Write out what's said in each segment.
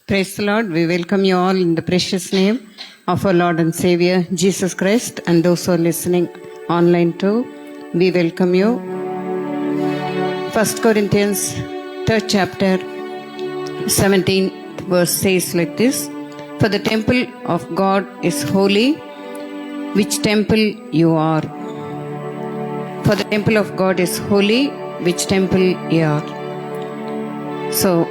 Praise the Lord. We welcome you all in the precious name of our Lord and Savior, Jesus Christ, and those who are listening online too. We welcome you. 1 Corinthians 3rd chapter 17th verse says like this: For the temple of God is holy, which temple you are. For the temple of God is holy, which temple you are. So,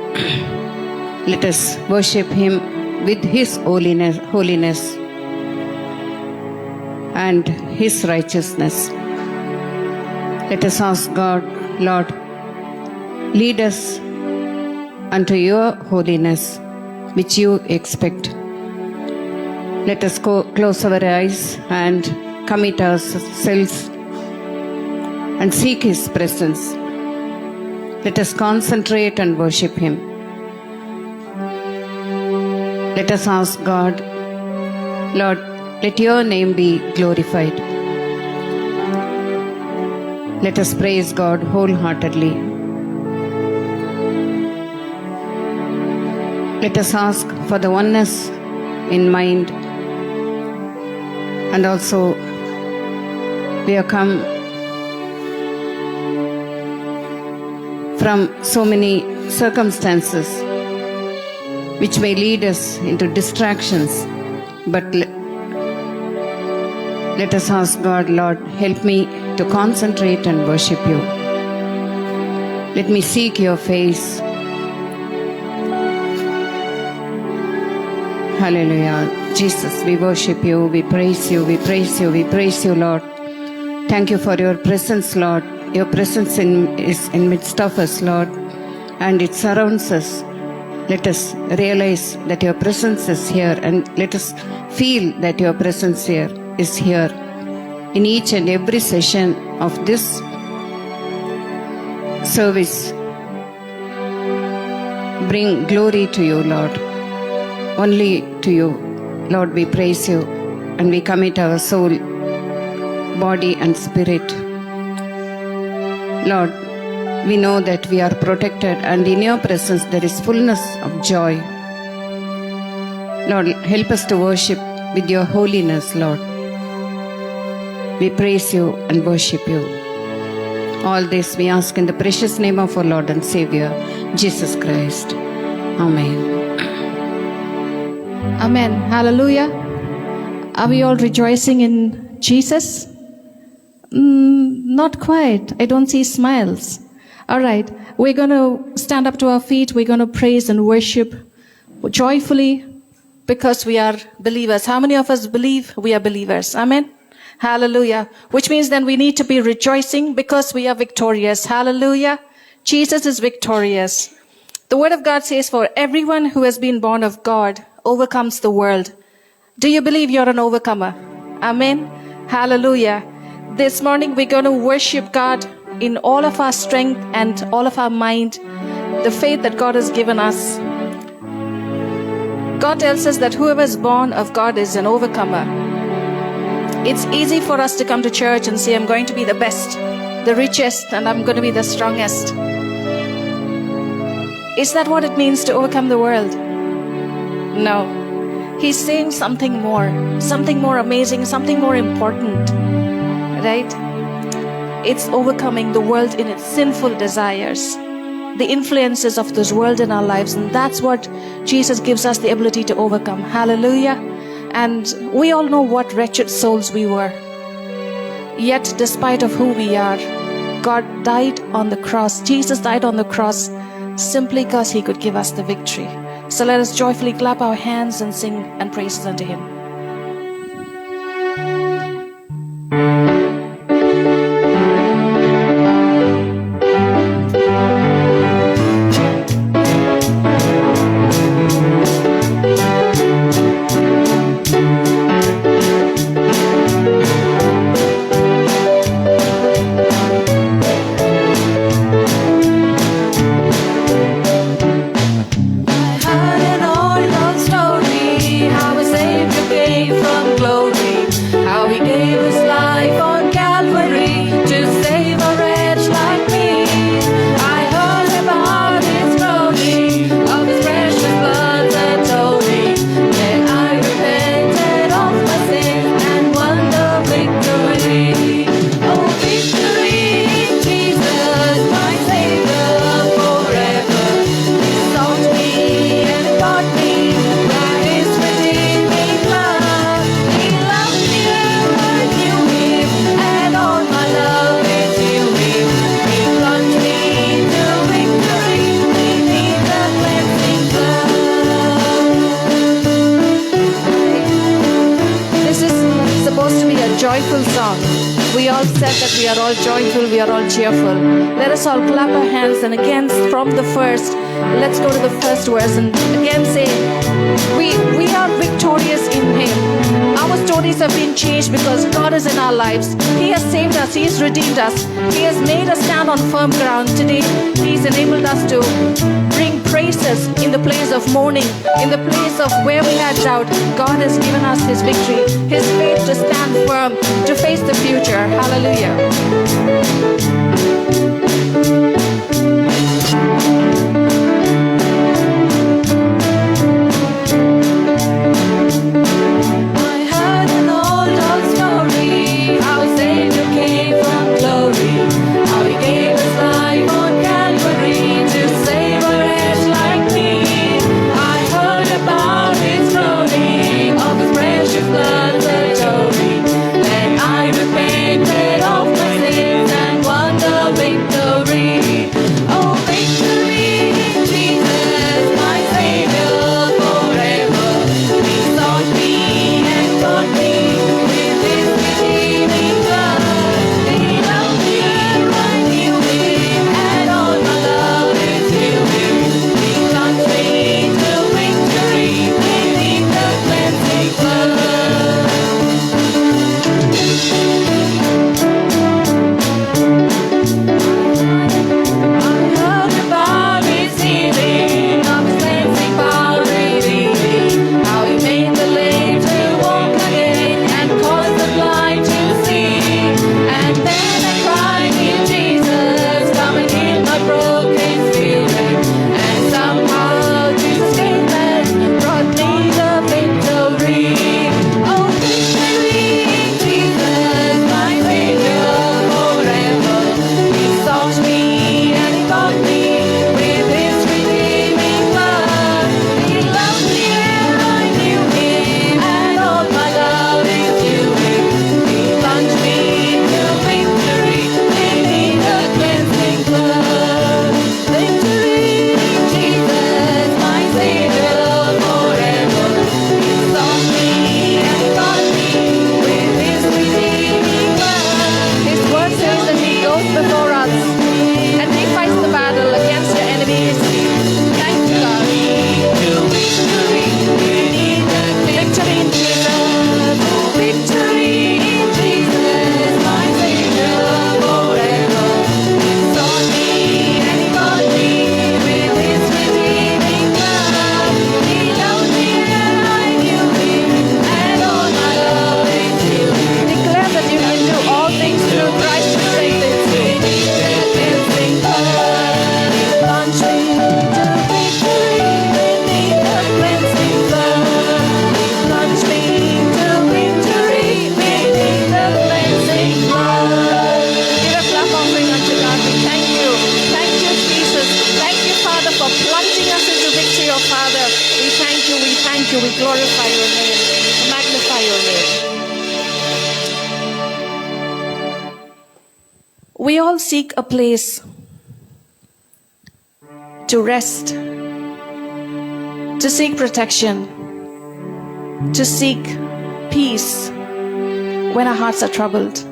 let us worship Him with His holiness and His righteousness. Let us ask God, Lord, lead us unto your holiness, which you expect. Let us close our eyes and commit ourselves and seek His presence. Let us concentrate and worship Him. Let us ask God, Lord, let your name be glorified. Let us praise God wholeheartedly. Let us ask for the oneness in mind, and also we have come from so many circumstances which may lead us into distractions, but let us ask God, Lord, help me to concentrate and worship you. Let me seek your face. Hallelujah. Jesus, we worship you, we praise you, we praise you, we praise you, Lord. Thank you for your presence, Lord. Your presence is in midst of us, Lord, and it surrounds us. Let us realize that your presence is here, and let us feel that your presence here is here in each and every session of this service. Bring glory to you, Lord. Only to you, Lord, we praise you, and we commit our soul, body and spirit. Lord, we know that we are protected, and in your presence there is fullness of joy. Lord, help us to worship with your holiness, Lord. We praise you and worship you. All this we ask in the precious name of our Lord and Savior, Jesus Christ. Amen. Amen. Hallelujah. Are we all rejoicing in Jesus? Not quite. I don't see smiles. All right. We're going to stand up to our feet. We're going to praise and worship joyfully because we are believers. How many of us believe we are believers? Amen. Hallelujah. Which means then we need to be rejoicing because we are victorious. Hallelujah. Jesus is victorious. The word of God says, for everyone who has been born of God overcomes the world. Do you believe you're an overcomer? Amen. Hallelujah. This morning we're going to worship God in all of our strength and all of our mind, the faith that God has given us. God tells us that whoever is born of God is an overcomer. It's easy for us to come to church and say, I'm going to be the best, the richest, and I'm going to be the strongest. Is that what it means to overcome the world? No. He's saying something more amazing, something more important, right? It's overcoming the world in its sinful desires, the influences of this world in our lives, and that's what Jesus gives us the ability to overcome. Hallelujah. And we all know what wretched souls we were. Yet, despite of who we are, God died on the cross. Jesus died on the cross simply because He could give us the victory. So let us joyfully clap our hands and sing and praises unto Him. I heard an old story, how a Savior joyful song. We all said that we are all joyful, we are all cheerful. Let us all clap our hands and again from the first, let's go to the first verse and again say, we are victorious in Him. Our stories have been changed because God is in our lives. He has saved us, He has redeemed us. He has made us stand on firm ground. Today, He's enabled us to bring praises in the place of mourning, in the place of where we had doubt. God has given us His victory, His faith to stand firm, to face the future. Hallelujah. We glorify your name, magnify your name. We all seek a place to rest, to seek protection, to seek peace when our hearts are troubled.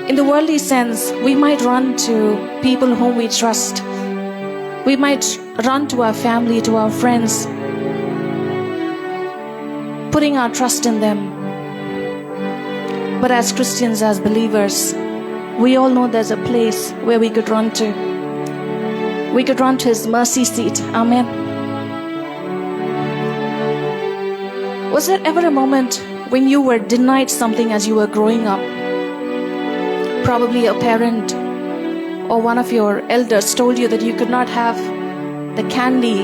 In the worldly sense, we might run to people whom we trust. We might run to our family, to our friends, putting our trust in them. But as Christians, as believers, we all know there's a place where we could run to. We could run to His mercy seat. Amen. Was there ever a moment when you were denied something as you were growing up? Probably a parent or one of your elders told you that you could not have the candy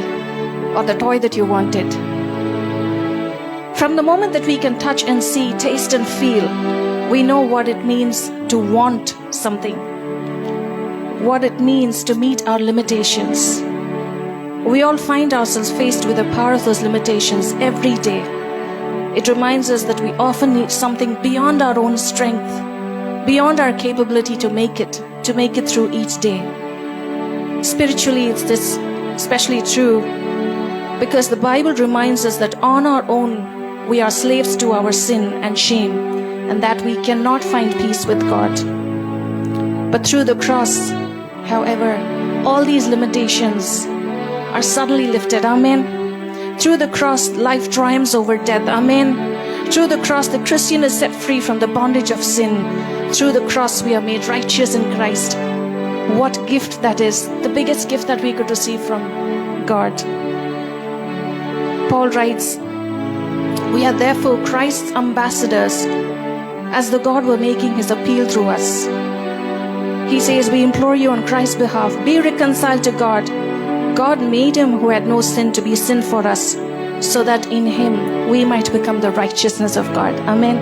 or the toy that you wanted. From the moment that we can touch and see, taste and feel, we know what it means to want something, what it means to meet our limitations. We all find ourselves faced with the power of those limitations every day. It reminds us that we often need something beyond our own strength, beyond our capability to make it through each day. Spiritually, it's this especially true because the Bible reminds us that on our own we are slaves to our sin and shame, and that we cannot find peace with God. But through the cross, however, all these limitations are suddenly lifted. Amen. Through the cross, life triumphs over death. Amen. Through the cross, the Christian is set free from the bondage of sin. Through the cross, we are made righteous in Christ. What gift that is, the biggest gift that we could receive from God. Paul writes, we are therefore Christ's ambassadors, as though God were making his appeal through us. He says, we implore you on Christ's behalf, be reconciled to God. God made him who had no sin to be sin for us, so that in him we might become the righteousness of God. Amen.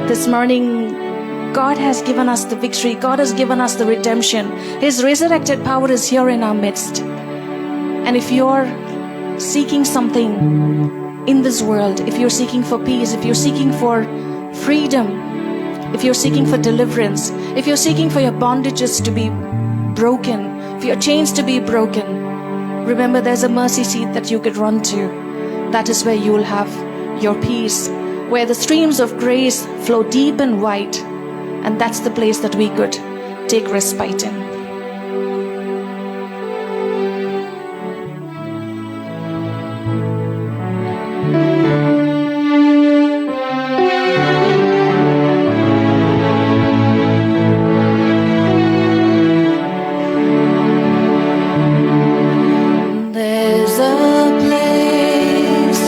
This morning, God has given us the victory. God has given us the redemption. His resurrected power is here in our midst. And if you're seeking something in this world, if you're seeking for peace, if you're seeking for freedom, if you're seeking for deliverance, if you're seeking for your bondages to be broken, for your chains to be broken, remember there's a mercy seat that you could run to. That is where you will have your peace, where the streams of grace flow deep and wide. And that's the place that we could take respite in. There's a place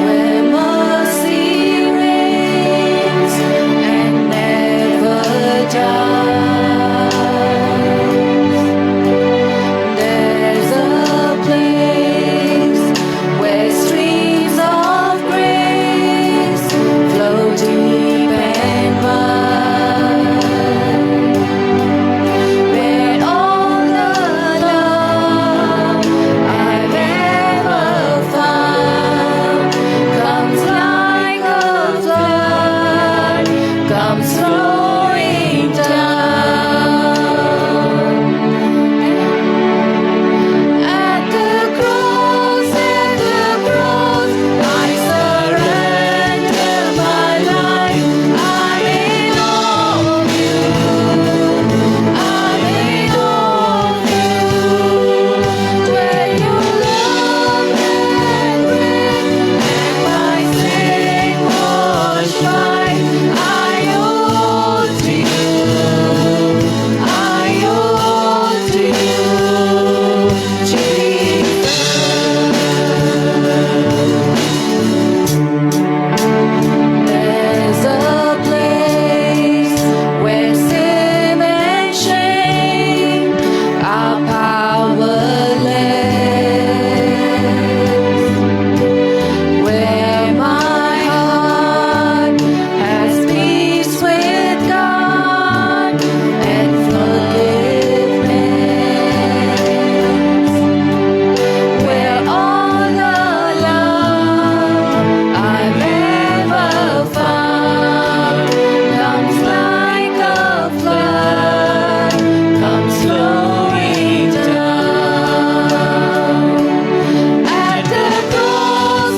where mercy reigns and never dies. There's a place where streams of grace flow deep and wide, where all the love I've ever found comes like a flood, comes flowing down. At the cross, I surrender my life. I'm in awe of you. I'm in awe of you. Where your love and grace and my sin washed white, I owe to you. I owe to you, Jesus. There's a place where sin and shame are powerless, where my heart has peace with God and forgiveness, where all the love I've ever found comes like a flood, comes flowing down. At the cross,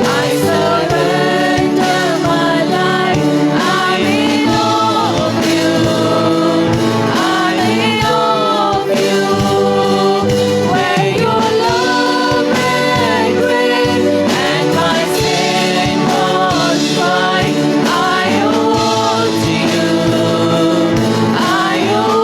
I surrender my life. I'm in awe of you. I'm in awe of you. Where your love and grace and my sin washed white, I owe to you. I owe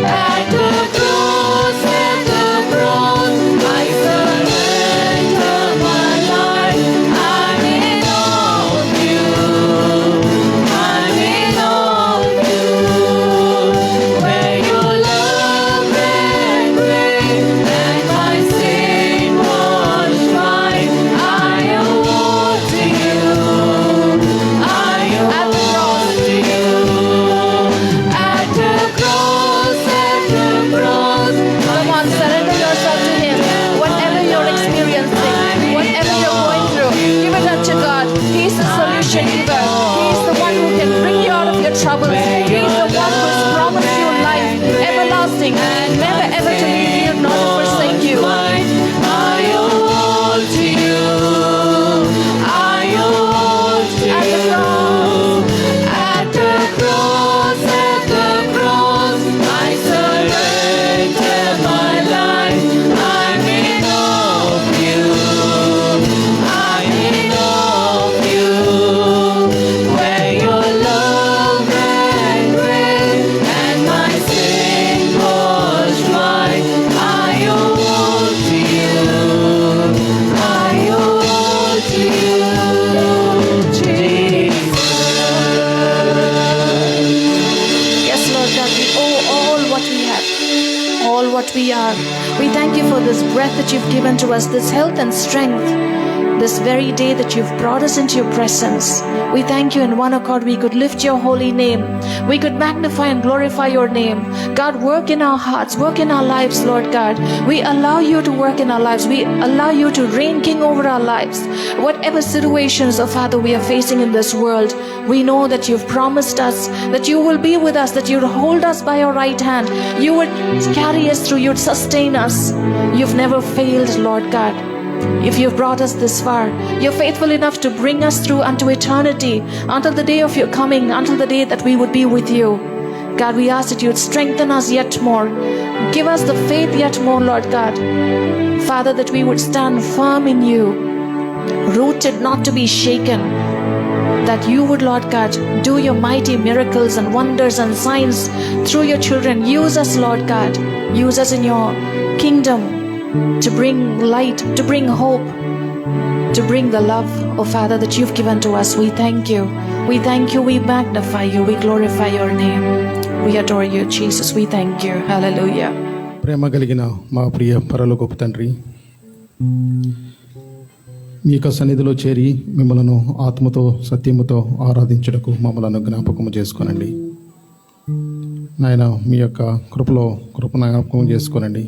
at the cross. At the cross, I surrender my life. I'm in awe of you. I'm in awe of you. Where your love and grace and my sin washed white, I owe to you. I owe to you. At the cross, come on, surrender yourself to him. Whatever you're experiencing, whatever you're going through, give it unto God. He's the solution giver. He's the one who can bring you out of your troubles. He's the one who's promised you life everlasting, never ever to leave you nor to forsake you. I owe all what we are. We thank you for this breath that you've given to us, this health and strength, this very day that you've brought us into your presence. We thank you. In one accord we could lift your holy name. We could magnify and glorify your name. God, work in our hearts, work in our lives, Lord God. We allow you to work in our lives. We allow you to reign king over our lives. Whatever situations, oh Father, we are facing in this world, we know that you've promised us that you will be with us, that you'll hold us by your right hand. You would carry us through, you'd sustain us. You've never failed, Lord God. If you've brought us this far, you're faithful enough to bring us through unto eternity, until the day of your coming, until the day that we would be with you. God, we ask that you'd strengthen us yet more. Give us the faith yet more, Lord God. Father, that we would stand firm in you, rooted not to be shaken. That you would, Lord God, do your mighty miracles and wonders and signs through your children. Use us, Lord God. Use us in your kingdom, to bring light, to bring hope, to bring the love, oh Father, that you've given to us. We thank you. We thank you. We magnify you. We glorify your name. We adore you, Jesus. We thank you. Hallelujah. ప్రేమ కలిగిన మా ప్రియ పరలోకపు తండ్రి, మీ యొక్క సన్నిధిలో చేరి మిమ్మలను ఆత్మతో సత్యముతో ఆరాధించుటకు మమ్మలను జ్ఞాపకము చేసుకోనండి. నాయన, మీ యొక్క కృపను జ్ఞాపకం చేసుకోనండి.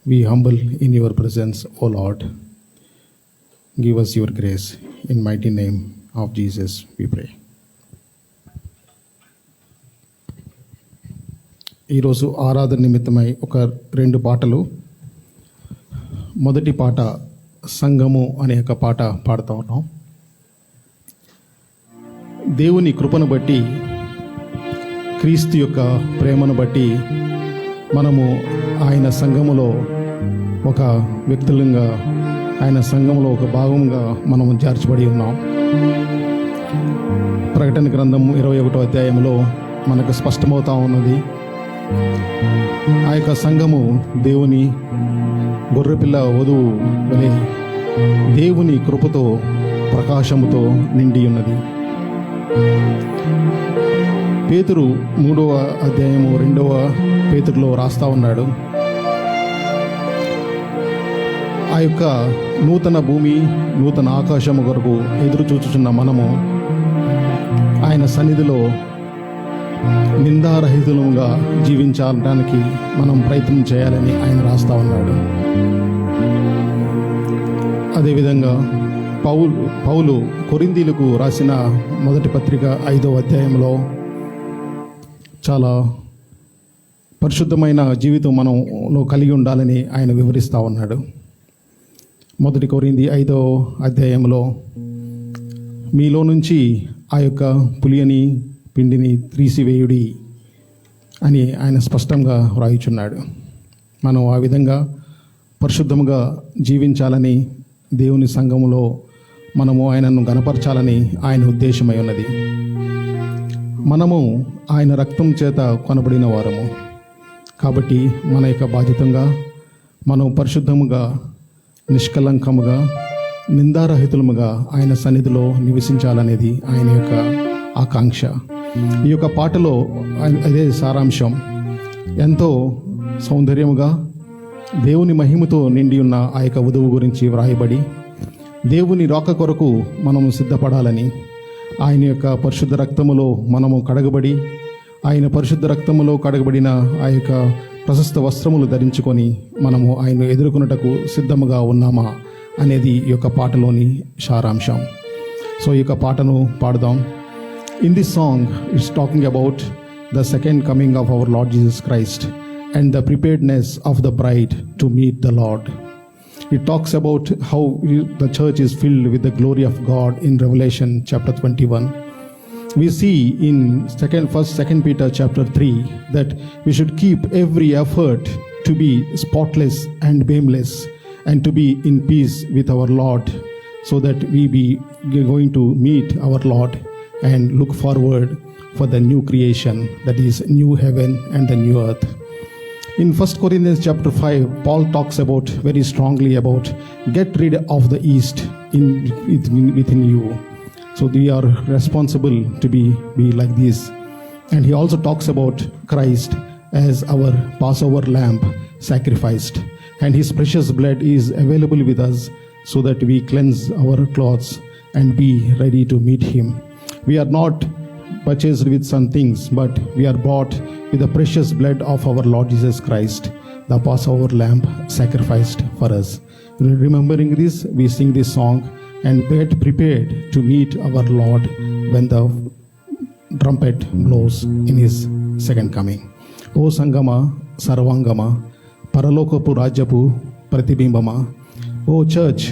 We humble in your presence, O Lord. Give us your grace. In mighty name of Jesus we pray. ఈరోజు ఆరాధన నిమిత్తమై ఒక 2 పాటలు. మొదటి పాట సంఘము అనే ఒక పాట పాడుతూ ఉన్నాం. దేవుని కృపను బట్టి, క్రీస్తు యొక్క ప్రేమను బట్టి మనము ఆయన సంఘములో ఒక వ్యక్తులంగా, ఆయన సంఘంలో ఒక భాగంగా మనము చేర్చబడి ఉన్నాం. ప్రకటన గ్రంథం 21వ అధ్యాయంలో మనకు స్పష్టమవుతా ఉన్నది. ఆ యొక్క సంఘము దేవుని గొర్రెపిల్ల వధువు వలె దేవుని కృపతో, ప్రకాశముతో నిండి ఉన్నది. పేతురు 3వ అధ్యాయము 2వ పేతురులో రాస్తా ఉన్నాడు. ఆ యొక్క నూతన భూమి, నూతన ఆకాశము కొరకు ఎదురు చూచుచున్న మనము ఆయన సన్నిధిలో నిందారహితులుగా జీవించడానికి మనం ప్రయత్నం చేయాలని ఆయన రాస్తా ఉన్నాడు. అదేవిధంగా పౌలు కొరింథీలకు రాసిన మొదటి పత్రిక 5వ అధ్యాయంలో చాలా పరిశుద్ధమైన జీవితం మనలో కలిగి ఉండాలని ఆయన వివరిస్తూ ఉన్నాడు. మొదటి కొరింథీ 5వ అధ్యాయంలో మీలో నుంచి ఆ యొక్క పులియని పిండిని తీసివేయుడి అని ఆయన స్పష్టంగా వ్రాయిచున్నాడు. మనం ఆ విధంగా పరిశుద్ధముగా జీవించాలని, దేవుని సంఘములో మనము ఆయనను గణపరచాలని ఆయన ఉద్దేశమై ఉన్నది. మనము ఆయన రక్తం చేత కొనబడిన వారము కాబట్టి మన యొక్క బాధ్యతంగా మనం పరిశుద్ధముగా, నిష్కలంకముగా, నిందారహితులముగా ఆయన సన్నిధిలో నివసించాలనేది ఆయన యొక్క ఆకాంక్ష. ఈ యొక్క పాటలో అదే సారాంశం. ఎంతో సౌందర్యముగా దేవుని మహిమతో నిండి ఉన్న ఆ యొక్క వధువు గురించి వ్రాయబడి, దేవుని రాక కొరకు మనము సిద్ధపడాలని, ఆయన యొక్క పరిశుద్ధ రక్తములో మనము కడగబడి, ఆయన పరిశుద్ధ రక్తములో కడగబడిన ఆ యొక్క ప్రశస్త వస్త్రములు ధరించుకొని మనము ఆయన ఎదుర్కొనుటకు సిద్ధముగా ఉన్నామా అనేది ఈ యొక్క పాటలోని సారాంశం. సో ఈ యొక్క పాటను పాడదాం. In this song it's talking about the second coming of our Lord Jesus Christ and the preparedness of the bride to meet the Lord. It talks about how the church is filled with the glory of God in Revelation chapter 21. We see in 2 Peter chapter 3 that we should keep every effort to be spotless and blameless and to be in peace with our Lord, so that we be going to meet our Lord and look forward for the new creation, that is new heaven and the new earth. In 1 Corinthians chapter 5, Paul talks about very strongly about get rid of the yeast within you. So we are responsible to be like this. And he also talks about Christ as our Passover lamb sacrificed, and his precious blood is available with us so that we cleanse our clothes and be ready to meet him. We are not purchased with some things, but we are bought with the precious blood of our Lord Jesus Christ, the Passover lamb sacrificed for us. Remembering this, we sing this song and get prepared to meet our Lord when the trumpet blows in his second coming. O Sangama, Sarvangama, Paralokapu Rajapu Pratibhimbama, O church,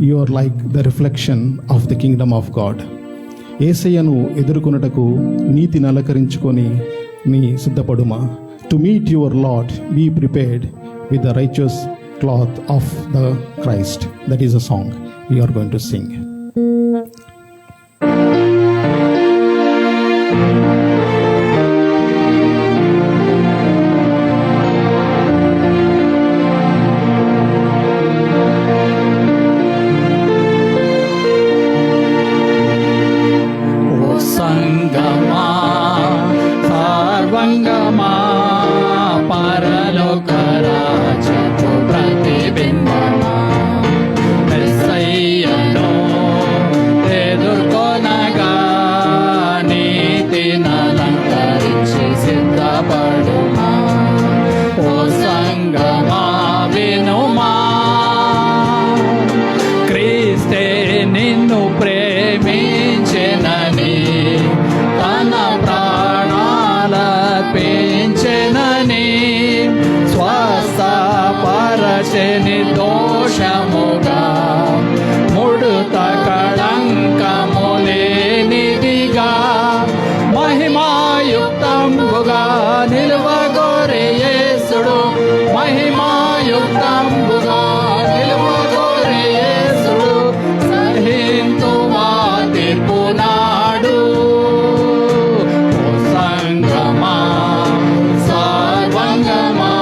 you are like the reflection of the kingdom of God. యేసయ్యను ఎదుర్కొనుటకు నీతిని అలంకరించుకొని నీ సిద్ధపడుమా. To meet your Lord be prepared with the righteous cloth of the Christ. That is a song we are going to sing. సంగమా సర్వంగమా పరలోక రాజ్యపు ప్రతిబింబమా మెస్సయ్యను ఎదుర్కొనగా నీతిని అలంకరించి సిద్ధపడుమా. ఓ సంగమా వినుమా, క్రీస్తే నిన్ను ప్రేమించెనని తన ప్రాణాలర్పించెనని స్వస్థపరచెని దోషముగా ముడుత కళంకము లేనిదిగా మహిమాయుక్తంబుగా నిలువగోరే యేసుడు, మహిమాయుక్తంబుగా నిలువగోరే యేసుడు సహింతువా తీర్పునాడు. ఓ సంగమా సర్వంగమా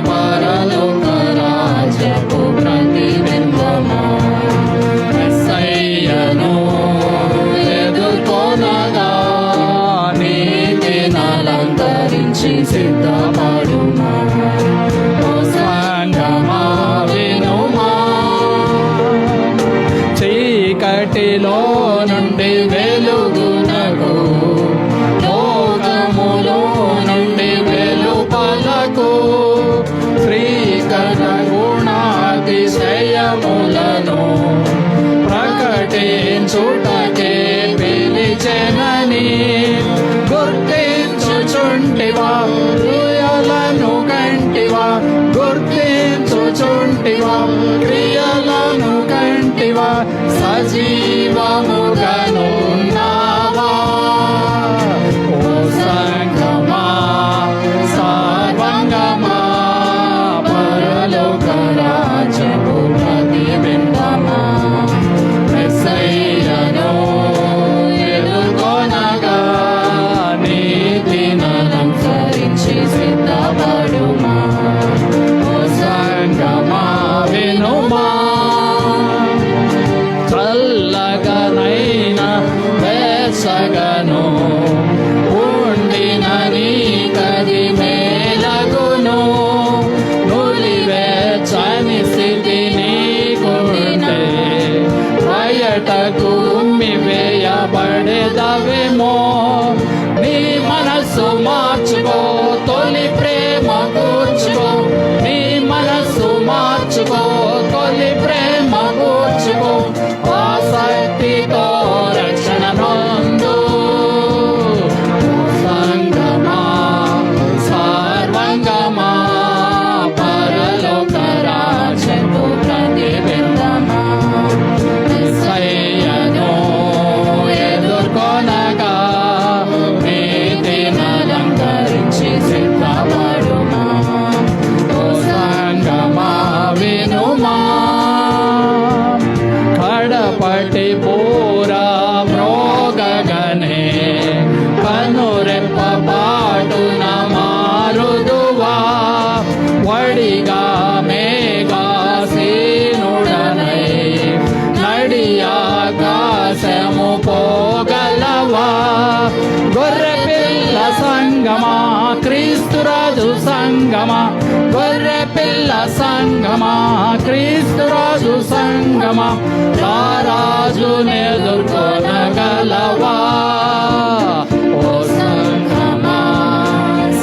పరలోక రాజ్యపు ప్రతిబింబమా మెస్సయ్యను ఎదుర్కొనగా నీతిని అలంకరించి సిద్ధపడుమా. ఓ సంగమా వినుమా, చీకటిలో నుండి వెలుగునకు, లోకములో నుండి వెలుపలకు శ్రీకర గుణాతిశయములను ప్రకటించుటకే పిలిచెనని గుర్తించుచుంటివా, క్రియలను కంటివా, గుర్తించుచుంటివా, క్రియలను కంటివా, సజీవముగనున్నావా. ఓ సంగమా సర్వంగమా పరలోక రాజ్యపు ప్రతిబింబమా మెస్సయ్యను ఎదుర్కొనగా నీతిని అలంకరించి సిద్ధపడుమా. ఓ సంగమా వినుమా, చల్లగనైన వేసగను ఉండిన నీకది మేలగును. నులివేచని స్థితి నీకుంటే బయటకు వేయబడేదవేమో. నీ మనస్సు మార్చుకో, తొలి ప్రేమ కూర్చుకో, నీ మనస్సు మార్చుకో, తొలి ప్రేమ కూర్చుకో, ఆసక్తితో రక్షణ నొందు. ఓ సంగమా సర్వంగమా పరలోక రాజ్యపు ప్రతిబింబమా మెస్సయ్యను ఎదుర్కొనగా నీతిని అలంకరించి సిద్ధపడుమా. ఓ సంగమా వినుమా, కడ సంగమా, గొర్రె పిల్ల సంగమా, క్రీస్తు రాజు సంగమా, రాజుని ఎదుర్కొనగలవా? ఓ సంగమా,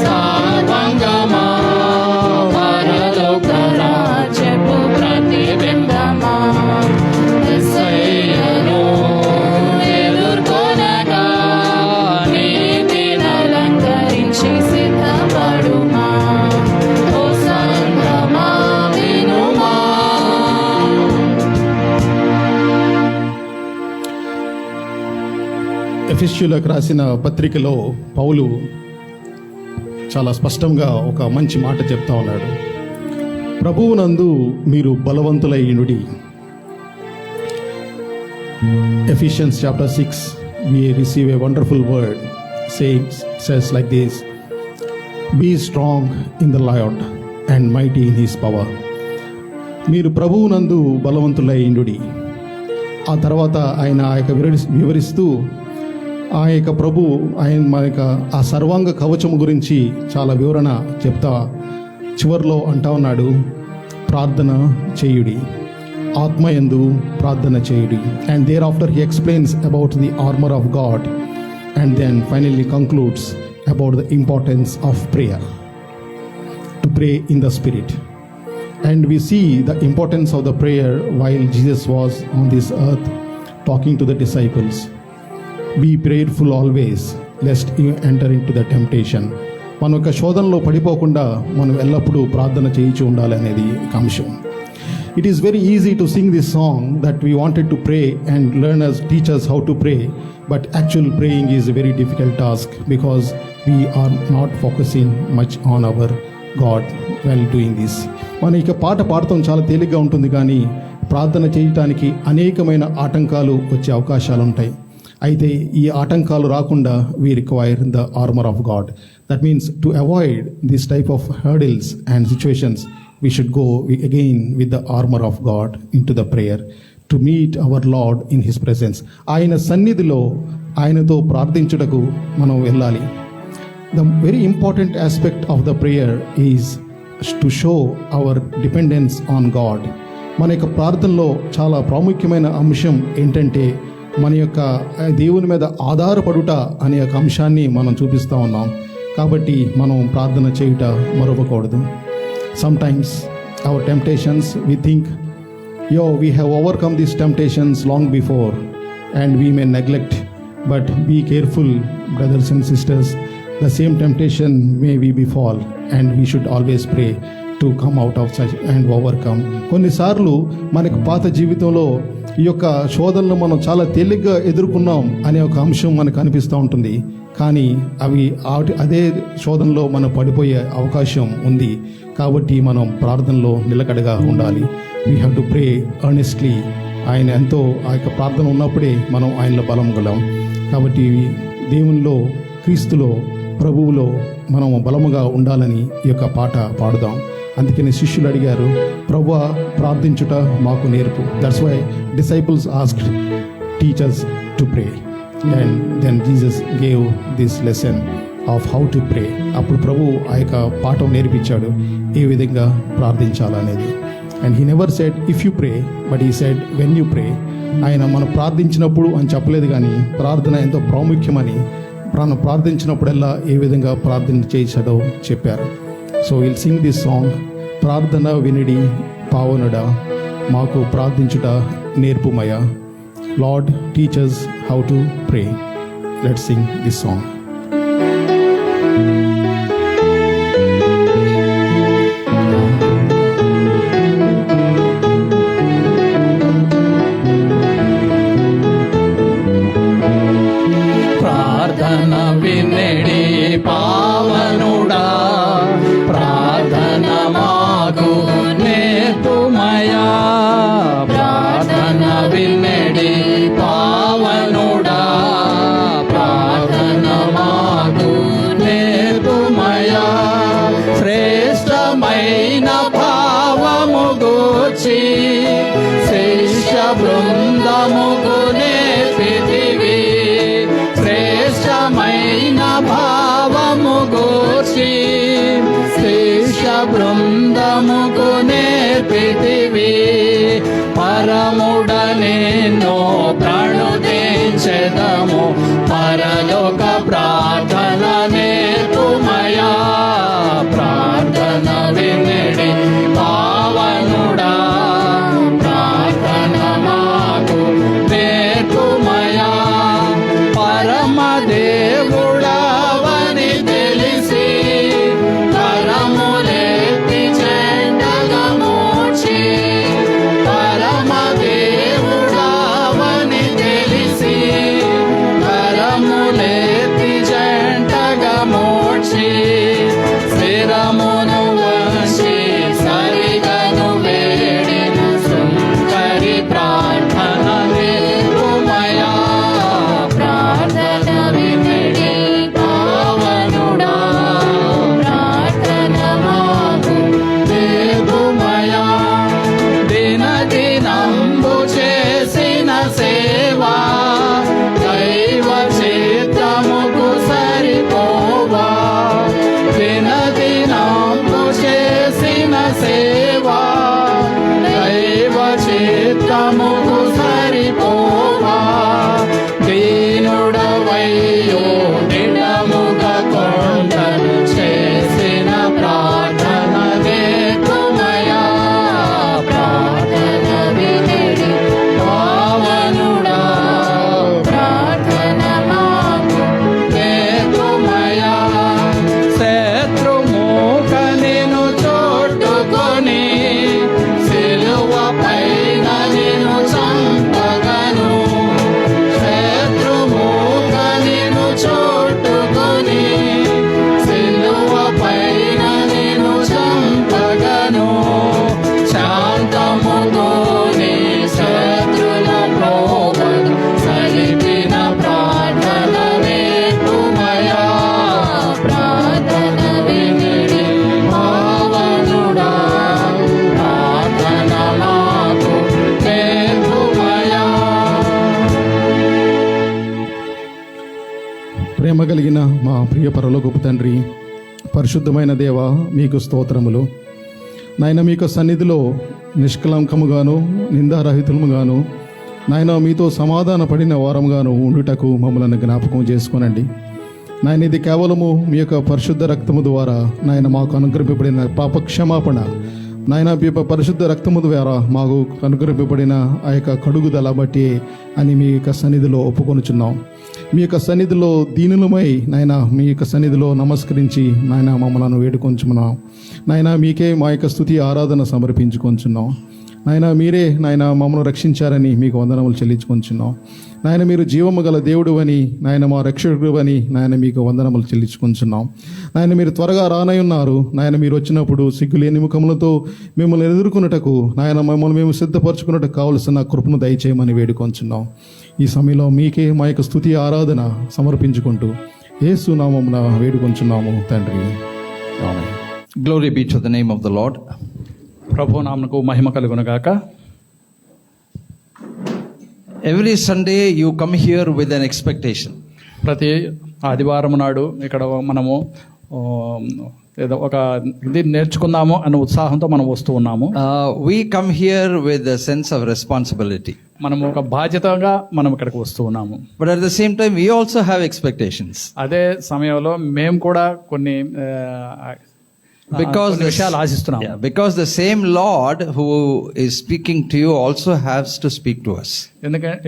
సర్వంగమా, పరలోక రాజ్యపు ప్రతిబింబమా, యేసయ్యను ఎదుర్కొనగా నీతిని అలంకరించి సిద్ధపడుమా. ఓ సంగమా వినుమా. ఎఫెసీయులకు రాసిన పత్రికలో పౌలు చాలా స్పష్టంగా ఒక మంచి మాట చెప్తా ఉన్నాడు. ప్రభువునందు మీరు బలవంతులైయుడి. Ephesians chapter 6, we receive a wonderful word. Says like this: Be strong in the Lord and mighty in His power. మీరు ప్రభువునందు బలవంతులైయుడి. ఆ తర్వాత ఆయన ఆ యొక్క వివరిస్తూ ఆ యొక్క ప్రభు ఆయన మన యొక్క ఆ సర్వాంగ కవచము గురించి చాలా వివరణ చెప్తా చివరిలో అంటా ఉన్నాడు, ప్రార్థన చేయుడి, ఆత్మయందు ప్రార్థన చేయుడి. And thereafter he explains about the armour of God and then finally concludes about the importance of prayer, to pray in the spirit. And we see the importance of the prayer while Jesus was on this earth talking to the disciples. Be prayerful always lest you enter into the temptation. మన యొక్క శోధనలో పడిపోకుండా మనం ఎల్లప్పుడూ ప్రార్థన చేయించి ఉండాలి అనేది ఒక అంశం. It is very easy to sing this song that we wanted to pray and learners teach us how to pray, but actual praying is a very difficult task because we are not focusing much on our God while doing this. మన ఇక పాట పాడటం చాలా తేలిగ్గా ఉంటుంది, కానీ ప్రార్థన చేయటానికి అనేకమైన ఆటంకాలు వచ్చే అవకాశాలు ఉంటాయి. అయితే ఈ ఆటంకాలు రాకుండా we require the armor of God. That means to avoid this type of hurdles and situations, we should go again with the armor of God into the prayer to meet our Lord in His presence. ఆయన సన్నిధిలో ఆయనతో ప్రార్థించుటకు మనం వెళ్ళాలి. The very important aspect of the prayer is to show our dependence on God. మన యొక్క ప్రార్థనలో చాలా ప్రాముఖ్యమైన అంశం ఏంటంటే మన యొక్క దేవుని మీద ఆధారపడుట అనే ఒక అంశాన్ని మనం చూపిస్తూ ఉన్నాం. కాబట్టి మనం ప్రార్థన చేయుట మరవకూడదు. Sometimes our temptations, we think, we have overcome these temptations long before and we may neglect. But be careful, brothers and sisters, the same temptation may we befall and we should always pray to come out of such and overcome. కొన్నిసార్లు మనకు పాత జీవితంలో ఈ యొక్క శోధనలు మనం చాలా తేలిగ్గా ఎదుర్కొన్నాం అనే ఒక అంశం మనకు అనిపిస్తూ ఉంటుంది. కానీ అదే శోధనలో మనం పడిపోయే అవకాశం ఉంది. కాబట్టి మనం ప్రార్థనలో నిలకడగా ఉండాలి. We have to pray earnestly. ఆయన ఎంతో ఆ యొక్క ప్రార్థన ఉన్నప్పుడే మనం ఆయనలో బలం గలం. కాబట్టి దేవునిలో, క్రీస్తులో, ప్రభువులో మనం బలముగా ఉండాలని ఈ యొక్క పాట పాడుదాం. అందుకని శిష్యులు అడిగారు, ప్రభువా ప్రార్థించుట మాకు నేర్పు. That's why disciples asked, teach us to pray. And then Jesus gave this lesson of how to pray. అప్పుడు ప్రభు ఆ యొక్క పాఠం నేర్పించాడు ఏ విధంగా ప్రార్థించాలనేది. And he never said if you pray, but he said when you pray. ఆయన మనం ప్రార్థించినప్పుడు అని చెప్పలేదు, కానీ ప్రార్థన ఎంతో ప్రాముఖ్యమని ప్రార్థించినప్పుడల్లా ఏ విధంగా ప్రార్థన చేయించాడో చెప్పారు. So will sing this song, ప్రార్థన వినిడి పావనుడా మాకు ప్రార్థించుట నేర్పుమయ. Lord, teach us how to pray. Let's sing this song. ప్రార్థన వినడి పావనుడా, ప్రార్థన మాకు నేర్పుమయా. ప్రార్థన వినడి పావనుడా, ప్రార్థన మాకు నేర్పుమయా. శ్రేష్టమైన భావము గూర్చి శిష్య బృందముకు నేర్పితివి. శ్రేష్టమైన భావము గూర్చి బృందముకు నేర్పితివి పరముడనేనో ప్రణుదించెదము పరలోక ప్రార్థన నేర్పుమయా ప్రార్థన వినిడి పావనుడా ప్రార్థన మాకు నేర్పుమయా పరమదేవుడవని తెలిసి కరములెత్తి చెండగా మోచి పరమదేవుడవని తెలిసి కరములెత్తి చెండగా మోచి శిరమును వంచి సరిగను వేడిన సుందరి ప్రార్థన నేర్పుమయా ప్రార్థన వినిడి పావనుడా ప్రార్థన మాకు నేర్పుమయా దిన దినంబు చేసిన సేవా దైవ చిత్తముకు సరిపోవా దిన దినంబు చేసిన సేవా దైవ చిత్తముకు సరిపోవా దీనుడవయ్యో నిడముగా కొండను చేసిన ప్రార్థన నేర్పుమయా ప్రార్థన వినిడి పావనుడా ప్రార్థన మాకు నేర్పుమయా శత్రుమూక నిన్ను చుట్టుకొని సిలువ పైన నిన్ను చంపగను శత్రుమూక నిన్ను చుట్టుకొని సిలువ పైన నిన్ను చంపగను శాంతముతోని శత్రుల ప్రోగను సలిపిన ప్రార్థన నేర్పుమయా ప్రార్థన వినిడి పావనుడా ప్రార్థన మాకు నేర్పుమయా ప్రేమ కలిగిన మా ప్రియ పరలోకపు తండ్రి, పరిశుద్ధమైన దేవ, మీకు స్తోత్రములు. నాయన మీకు సన్నిధిలో నిష్కలంకముగాను నిందారహితులముగాను నాయన మీతో సమాధాన పడిన వారముగాను ఉండుటకు మమ్మల్ని జ్ఞాపకం చేసుకోనండి. నాయన ఇది కేవలము మీ యొక్క పరిశుద్ధ రక్తము ద్వారా నాయన మాకు అనుగ్రహింపబడిన పాప క్షమాపణ, నాయన మీ యొక్క పరిశుద్ధ రక్తము ద్వారా మాకు అనుగ్రహింపబడిన ఆ యొక్క కడుగుదల బట్టి అని మీ యొక్క సన్నిధిలో ఒప్పుకొనుచున్నాం. మీ యొక్క సన్నిధిలో దీనులమై నాయన మీ యొక్క సన్నిధిలో నమస్కరించి నాయన మమ్మల్ని వేడుకొంచున్నాం. నాయన మీకే మా యొక్క స్తుతి ఆరాధన సమర్పించుకొంచున్నాం. నాయన మీరే నాయన మమ్మల్ని రక్షించారని మీకు వందనములు చెల్లించుకొంచున్నాం. నాయన మీరు జీవము గల దేవుడు అని, నాయన మా రక్షకుడు అని నాయన మీకు వందనములు చెల్లించుకొంచున్నాం. నాయన మీరు త్వరగా రానై ఉన్నారు. నాయన మీరు వచ్చినప్పుడు సిగ్గులేని ముఖములతో మిమ్మల్ని ఎదుర్కొనుటకు నాయన మమ్మల్ని మేము సిద్ధపరచుకున్నట్టు కావలసిన కృపను దయచేయమని వేడుకొంచున్నాం. ఈ సమయంలో మీకే మా యొక్క స్తుతి ఆరాధన సమర్పించుకుంటూ యేసు నామమున వేడుకొంచున్నాము తండ్రి. ఆమేన్. Glory be to the name of the Lord. ప్రభు నామమునకు మహిమ కలుగును గాక. Every Sunday you come here with an expectation. ప్రతి ఆదివారం నాడు ఇక్కడ మనము ఏదో ఒక ఇది నేర్చుకుందాము అనే ఉత్సాహంతో మనం వస్తూ ఉన్నాము. We come here with a sense of responsibility. మనము ఒక బాధ్యతగా మనం ఇక్కడికి వస్తూ ఉన్నాము. But at the same time we also have expectations. అదే సమయంలో మేము కూడా కొన్ని విషయాలు ఆశిస్తున్నాము. Because the same Lord who is speaking to you also has to speak to us.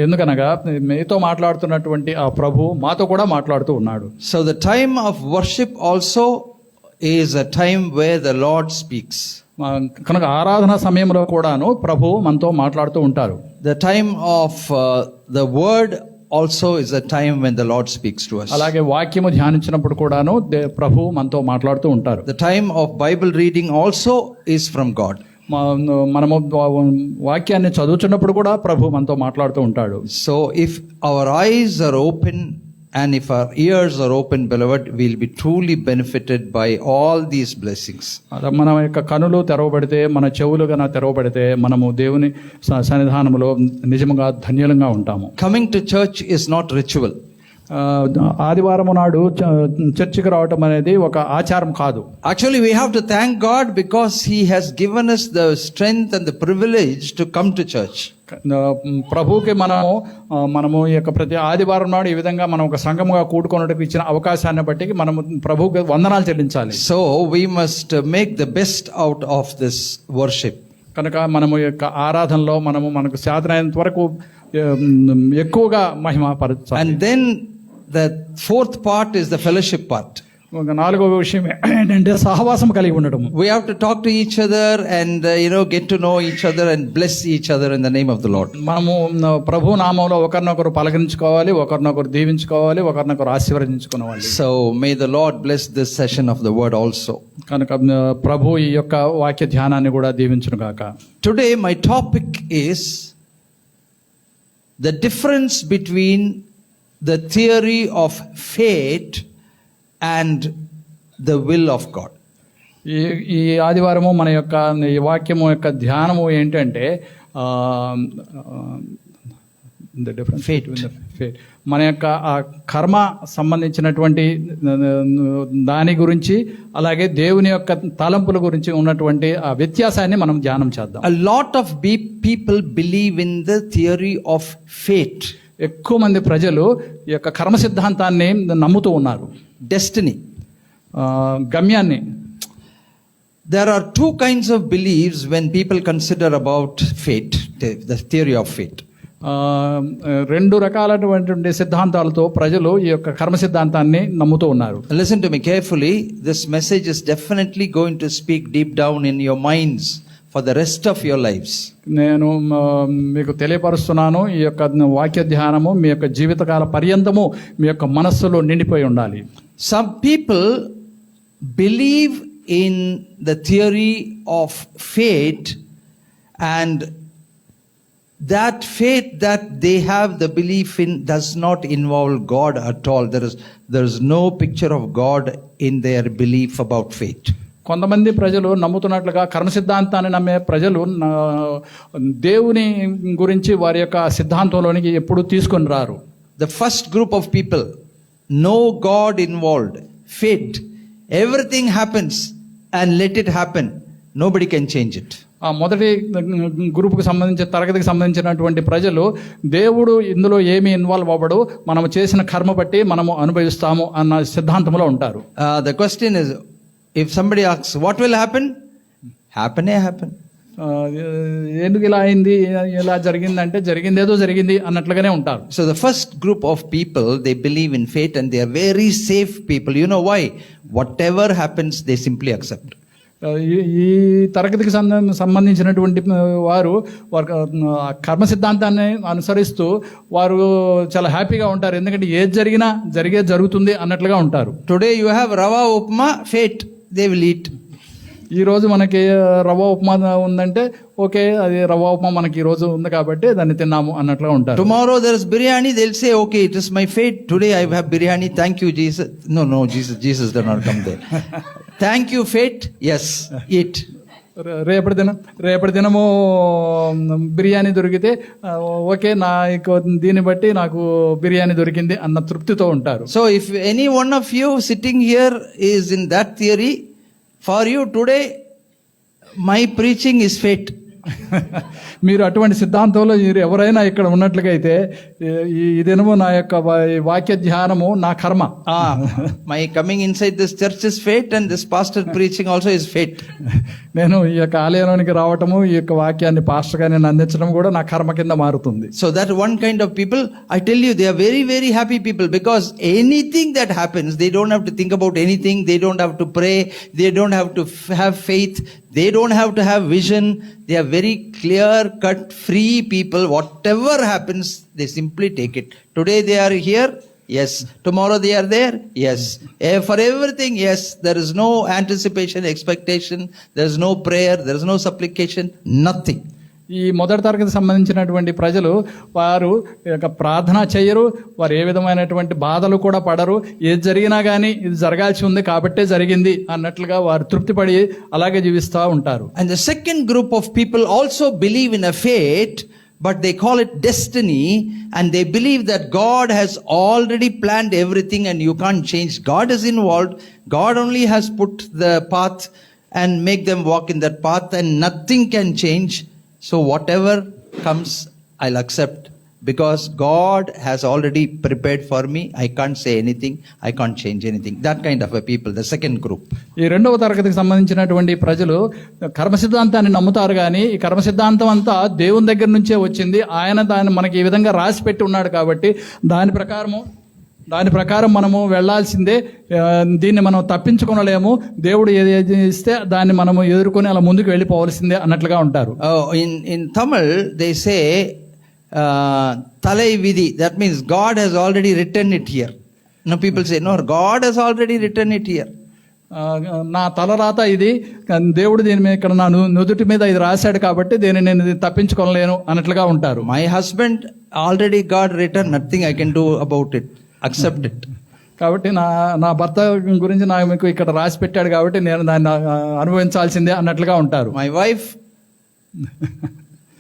ఎందుకనగా మీతో మాట్లాడుతున్నటువంటి ఆ ప్రభు మాతో కూడా మాట్లాడుతూ ఉన్నాడు. So the time of worship also is a time where the Lord speaks. కనుక ఆరాధన సమయంలో కూడాను ప్రభు మనతో మాట్లాడుతూ ఉంటారు. The time of the word also is a time when the Lord speaks to us. అలాగే వాక్యము ధ్యానించినప్పుడు కూడాను ప్రభు మనతో మాట్లాడుతూ ఉంటారు. The time of Bible reading also is from God. మనము వాక్యాన్ని చదువుతున్నప్పుడు కూడా ప్రభు మనతో మాట్లాడుతూ ఉంటాడు. So if our eyes are open and if our ears are open, beloved, we'll be truly benefited by all these blessings. మన యొక్క కనులు తెరవబడితే, మన చెవులు గన తెరవబడితే మనము దేవుని సన్నిధానములో నిజముగా ధన్యులంగా ఉంటాము. Coming to church is not ritual. ఆదివారం నాడు చర్చికి రావటం అనేది ఒక ఆచారం కాదు. Actually, we have to thank God because He has given us the strength and the privilege to come to church. ప్రభువుకి మనము ఈ యొక్క ప్రతి ఆదివారం నాడు ఈ విధంగా మనం ఒక సంఘముగా కూడుకొనుటకు ఇచ్చిన అవకాశాన్ని బట్టి మనము ప్రభువుకి వందనాలు చెల్లించాలి. So we must make the best out of this worship. కనుక మనము యొక్క ఆరాధనలో మనకు సాధనైనంత వరకు ఎక్కువగా మహిమ పరచాలి. And then the fourth part is the fellowship part. ఒక నాలుగవ విషయం ఏంటంటే సహవాసం కలిగి ఉండడం. We have to talk to each other and get to know each other and bless each other in the name of the Lord. మనము ప్రభు నామములో ఒకరినొకరు పలకరించుకోవాలి, ఒకరినొకరు దీవించుకోవాలి, ఒకరినొకరు ఆశీర్వదించుకోవాలి. So may the Lord bless this session of the word also. కనుక ప్రభు ఈ యొక్క వాక్య ధ్యానాన్ని కూడా దీవించును గాక. Today my topic is the difference between the theory of fate and the will of God. ఈ ఆదివారము మన యొక్క ఈ వాక్యము యొక్క ధ్యానము ఏంటంటే ఫేట్. మన యొక్క ఆ కర్మ సంబంధించినటువంటి దాని గురించి, అలాగే దేవుని యొక్క తలంపుల గురించి ఉన్నటువంటి ఆ వ్యత్యాసాన్ని మనం ధ్యానం చేద్దాం. A lot of people believe in the theory of fate. ఎక్కువ మంది ప్రజలు ఈ యొక్క కర్మ సిద్ధాంతాన్ని నమ్ముతూ ఉన్నారు. Destiny. గమ్యాన్ని. There are two kinds of beliefs when people consider about fate, the theory of fate. రెండు రకాలైనటువంటి సిద్ధాంతాలతో ప్రజలు ఈ యొక్క కర్మ సిద్ధాంతాన్ని నమ్ముతూ ఉన్నారు. Listen to me carefully. This message is definitely going to speak deep down in your minds for the rest of your lives. నేను మీకు తెలియపరుస్తున్నాను, ఈ యొక్క వాక్య ధ్యానము మీ యొక్క జీవితకాల పర్యంతము మీ యొక్క మనస్సులో నిండిపోయి ఉండాలి. Some people believe in the theory of fate, and that faith that they have the belief in does not involve God at all. There is no picture of God in their belief about fate. కొంతమంది ప్రజలు నమ్ముతున్నట్లుగా కర్మ సిద్ధాంతాన్ని నమ్మే ప్రజలు దేవుని గురించి వారి యొక్క సిద్ధాంతంలోనికి ఎప్పుడు తీసుకొని రారు. The first group of people, no God involved, fate, everything happens and let it happen, nobody can change it. ఆ మొదటి గ్రూపుకి తరగతికి సంబంధించినటువంటి ప్రజలు దేవుడు ఇందులో ఏమీ ఇన్వాల్వ్ అవ్వడు, మనం చేసిన కర్మ బట్టి మనము అనుభవిస్తాము అన్న సిద్ధాంతంలో ఉంటారు. The question is, if somebody asks what will happen, happen. ఎందుకు ఇలా అయింది, ఇలా జరిగిందంటే జరిగిందేదో జరిగింది అన్నట్లుగానే ఉంటారు. So the first group of people, they believe in fate and they are very safe people. You know why? Whatever happens, they simply accept. ఈ తరగతికి సంబంధించినటువంటి వారు కర్మ సిద్ధాంతాన్ని అనుసరిస్తూ వారు చాలా హ్యాపీగా ఉంటారు, ఎందుకంటే ఏది జరిగినా జరుగుతుంది అన్నట్లుగా ఉంటారు. Today you have rava upma, fate, they will eat. ఈ రోజు మనకి రవ్వ ఉప్మా ఉందంటే ఓకే, అది రవ్వ ఉప్మా మనకి ఈ రోజు ఉంది కాబట్టి దాన్ని తిన్నాము అన్నట్లుగా ఉంటారు. Tomorrow there is biryani, they'll say okay, it is my fate, today I have biryani, thank you Jesus. No, Jesus did not come there. Thank you fate, yes, eat. రేపటి దినము బిర్యానీ దొరికితే ఓకే, దీన్ని బట్టి నాకు బిర్యానీ దొరికింది అన్న తృప్తితో ఉంటారు. So if any one of you sitting here is in that theory, for you today my preaching is fate. మీరు అటువంటి సిద్ధాంతంలో మీరు ఎవరైనా ఇక్కడ ఉన్నట్లుగా అయితే ఈ దినము నా యొక్క వాక్య ధ్యానము నా కర్మ. My coming inside this church is fate and this pastor preaching also is fate. నేను ఈ యొక్క ఆలయంలోనికి రావటము, ఈ యొక్క వాక్యాన్ని పాస్టర్ గా నేను అందించడం కూడా నా కర్మ కింద మారుతుంది. So that one kind of people, I tell you, they are very very happy people, because anything that happens, they don't have to think about anything, they don't have to pray, they don't have to have faith, they don't have to have vision. They are very clear cut free people. Whatever happens, they simply take it. Today they are here, yes. Tomorrow they are there, yes. For everything, yes. There is no anticipation, expectation, there is no prayer, there is no supplication, nothing. ఈ మొదటి తరగతి సంబంధించినటువంటి ప్రజలు వారు ప్రార్థన చేయరు, వారు ఏ విధమైనటువంటి బాధలు కూడా పడరు, ఏది జరిగినా కానీ ఇది జరగాల్సి ఉంది కాబట్టే జరిగింది అన్నట్లుగా వారు తృప్తిపడి అలాగే జీవిస్తూ ఉంటారు. And the second group of people also believe in a fate, but they call it destiny, and they believe that God has already planned everything and you can't change. God is involved. God only has put the path and make them walk in that path, and nothing can change. So whatever comes, I'll accept, because God has already prepared for me. I can't say anything. I can't change anything. That kind of a people, the second group. ఈ రెండవ తరగతికి సంబంధించినటువంటి ప్రజలు కర్మ సిద్ధాంతాన్ని నమ్ముతారు, కానీ ఈ కర్మ సిద్ధాంతం అంతా దేవుని దగ్గర నుంచే వచ్చింది. ఆయన దాన్ని మనకి ఈ విధంగా రాసి పెట్టి ఉన్నాడు కాబట్టి దాని ప్రకారం మనము వెళ్లాల్సిందే. దీన్ని మనం తప్పించుకొనలేము. దేవుడు ఏది ఇస్తే దాన్ని మనము ఎదుర్కొని అలా ముందుకు వెళ్ళిపోవాల్సిందే అన్నట్లుగా ఉంటారు. In Tamil they say Thalai Vidhi. That means God has already written it here. Now people say, no, God has already written it here. నా తలరాత ఇది, దేవుడు దీని మీద ఇక్కడ నా నుదుటి మీద ఇది రాశాడు కాబట్టి దీన్ని నేను తప్పించుకోలేను అన్నట్లుగా ఉంటారు. My husband already God written, nothing I can do about it. Accept it. కాబట్టి నా భర్త గురించి నాకు ఇక్కడ రాసి పెట్టాడు కాబట్టి నేను దాన్ని అనుభవించాల్సిందే అన్నట్లుగా ఉంటారు. My wife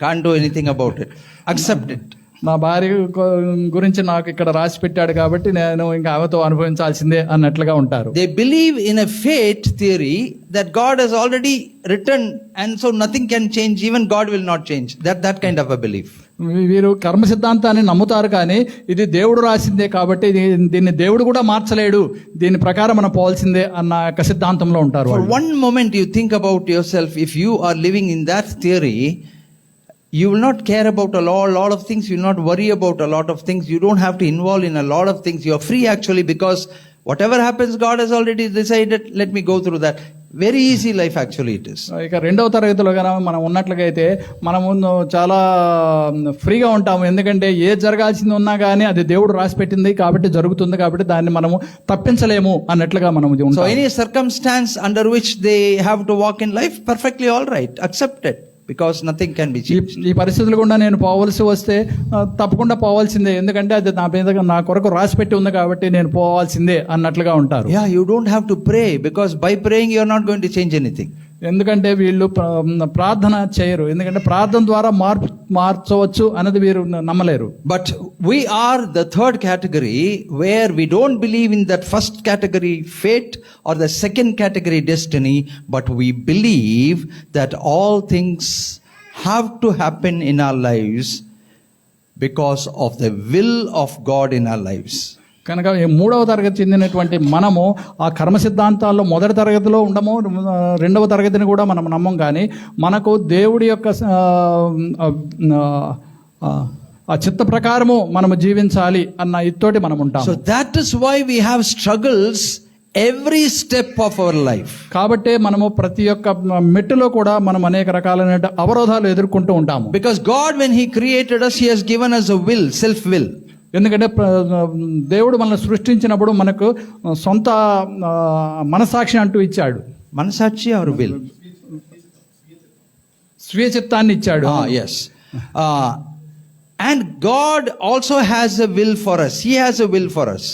can't do anything about it. Accept it. నా భార్య గురించి నాకు ఇక్కడ రాసి పెట్టాడు కాబట్టి నేను ఇంకా ఆమెతో అనుభవించాల్సిందే అన్నట్లుగా ఉంటారు. They believe in a fate theory that God has already written and so nothing can change, even God will not change. That kind of a belief. వీరు కర్మ సిద్ధాంతాన్ని నమ్ముతారు, కానీ ఇది దేవుడు రాసిందే కాబట్టి దీన్ని దేవుడు కూడా మార్చలేడు, దీని ప్రకారం మనం పోవాల్సిందే అన్న యొక్క సిద్ధాంతంలో ఉంటారు. For one moment you think about yourself, if you are living in that theory, you will not care about a lot of things. You will not worry about a lot of things. You don't have to involve in a lot of things. You are free actually, because whatever happens, God has already decided. Let me go through that. Very easy life actually it is. ఇక రెండవ తరగతిలో కనుక మనం ఉన్నట్లుగా అయితే మనము చాలా ఫ్రీగా ఉంటాము. ఎందుకంటే ఏ జరగాల్సింది ఉన్నా కానీ అది దేవుడు రాసి పెట్టింది కాబట్టి జరుగుతుంది, కాబట్టి దాన్ని మనము తప్పించలేము అన్నట్లుగా మనం ఉంటాం. So any circumstance under which they have to walk in life, perfectly all right, accept it. Because nothing can be changed. ఈ పరిస్థితులు గుండా నేను పోవాల్సి వస్తే తప్పకుండా పోవాల్సిందే, ఎందుకంటే అది నా కొరకు రాసి పెట్టి ఉంది కాబట్టి నేను పోవాల్సిందే అన్నట్లుగా ఉంటారు. Yeah, you don't have to pray, because by praying you are not going to change anything. ఎందుకంటే వీళ్ళు ప్రార్థన చేయరు, ఎందుకంటే ప్రార్థన ద్వారా మార్చవచ్చు అనేది వీరు నమ్మలేరు. But we are the third category, where we don't believe in that first category fate or the second category destiny, but we believe that all things have to happen in our lives because of the will of God in our lives. కనుక ఈ మూడవ తరగతి చెందినటువంటి మనము ఆ కర్మ సిద్ధాంతాల్లో మొదటి తరగతిలో ఉండము, రెండవ తరగతిని కూడా మనం నమ్మం, కానీ మనకు దేవుడి యొక్క ఆ చిత్త ప్రకారము మనము జీవించాలి అన్న ఇత్తోటి మనం ఉంటాం. So that is why we have struggles every step of our life. కాబట్టి మనము ప్రతి ఒక్క మెట్టులో కూడా మనం అనేక రకాలైన అవరోధాలు ఎదుర్కొంటూ ఉంటాము. Because God, when He created us, He has given us a will, self-will. ఎందుకంటే దేవుడు మనల్ని సృష్టించినప్పుడు మనకు సొంత మనసాక్షి అంటూ ఇచ్చాడు. Manasakshi or will? స్వీయ చిత్తాన్ని ఇచ్చాడు. Yes. And God also has a will for us. He has a will for us.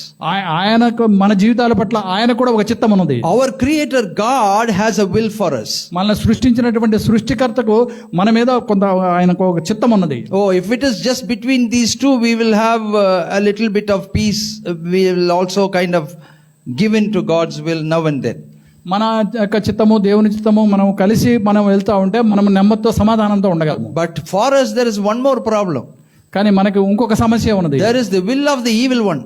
ఆయనకు మన జీవితాల పట్ల ఆయన కూడా ఒక చిత్తం ఉన్నది. Our creator God has a will for us. మనల్ని సృష్టించినటువంటి సృష్టికర్తకు మన మీద కొంత ఆయనకు ఒక చిత్తం ఉన్నది. Oh, if it is just between these two, we will have a little bit of peace. We will also kind of give in to God's will now and then. మన యొక్క చిత్తము దేవుని చిత్తము మనం కలిసి మనం వెళ్తా ఉంటే మనం నెమ్మదితో సమాధానంతో ఉండగలము. But for us there is one more problem. కానీ మనకి ఇంకొక సమస్య ఉన్నది. There is the will of the evil one.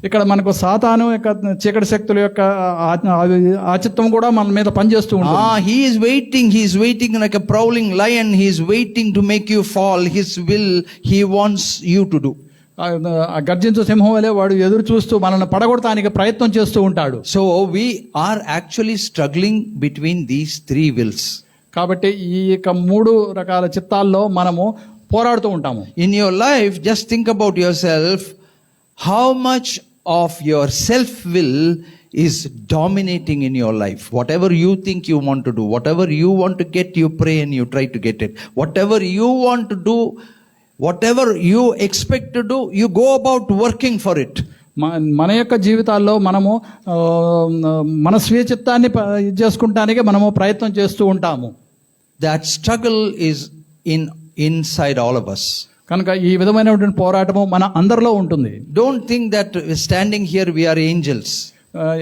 ఇక్కడ మనకు సాతాను యొక్క చీకటి శక్తుల యొక్క ఆ చిత్తం కూడా మన మీద పనిచేస్తూ ఉంటుంది. He is waiting like a prowling lion. He is waiting to make you fall. His will he wants you to do. గర్జించు సింహం వలె వాడు ఎదురు చూస్తూ మనల్ని పడగొడటానికి ప్రయత్నం చేస్తూ ఉంటాడు. So we are actually struggling between these three wills. కాబట్టి ఈ యొక్క మూడు రకాల చిత్తాల్లో మనము పోరాడుతూ ఉంటాము. In your life, just think about yourself. How much of your self will is dominating in your life? Whatever you think you want to do, whatever you want to get, you pray and you try to get it. Whatever you want to do, whatever you expect to do, you go about working for it. మన యొక్క జీవితాల్లో మనము మన స్వీయ చిత్తాన్ని చేసుకుంటానికి మనము ప్రయత్నం చేస్తూ ఉంటాము. That struggle is inside all of us. కనుక ఈ విధమైనటువంటి పోరాటము మన అందరిలో ఉంటుంది. Don't think that standing here we are angels.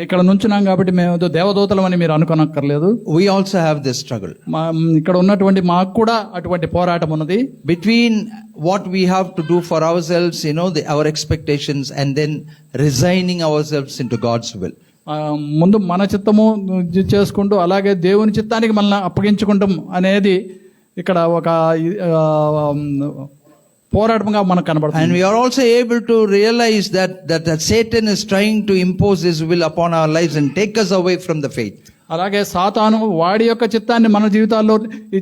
ఇక్కడ నుంచున్నాం కాబట్టి మేము ఏదో దేవదూతలం అని మీరు అనుకోనక్కర్లేదు. We also have this struggle. ఇక్కడ ఉన్నటువంటి మాకు కూడా అటువంటి పోరాటం ఉన్నది. Between what we have to do for ourselves, our expectations, and then resigning ourselves into God's will. ముందు మన చిత్తము చేసుకుంటూ అలాగే దేవుని చిత్తానికి మనల్ని అప్పగించుకుంటాం అనేది ఇక్కడ ఒక పోరాటంగా మనకు కనబడుతుంది. And we are also able to realize that Satan is trying to impose his will upon our lives and take us away from the faith. అలాగే సాతాను వాడి యొక్క చిత్తాన్ని మన జీవితాల్లో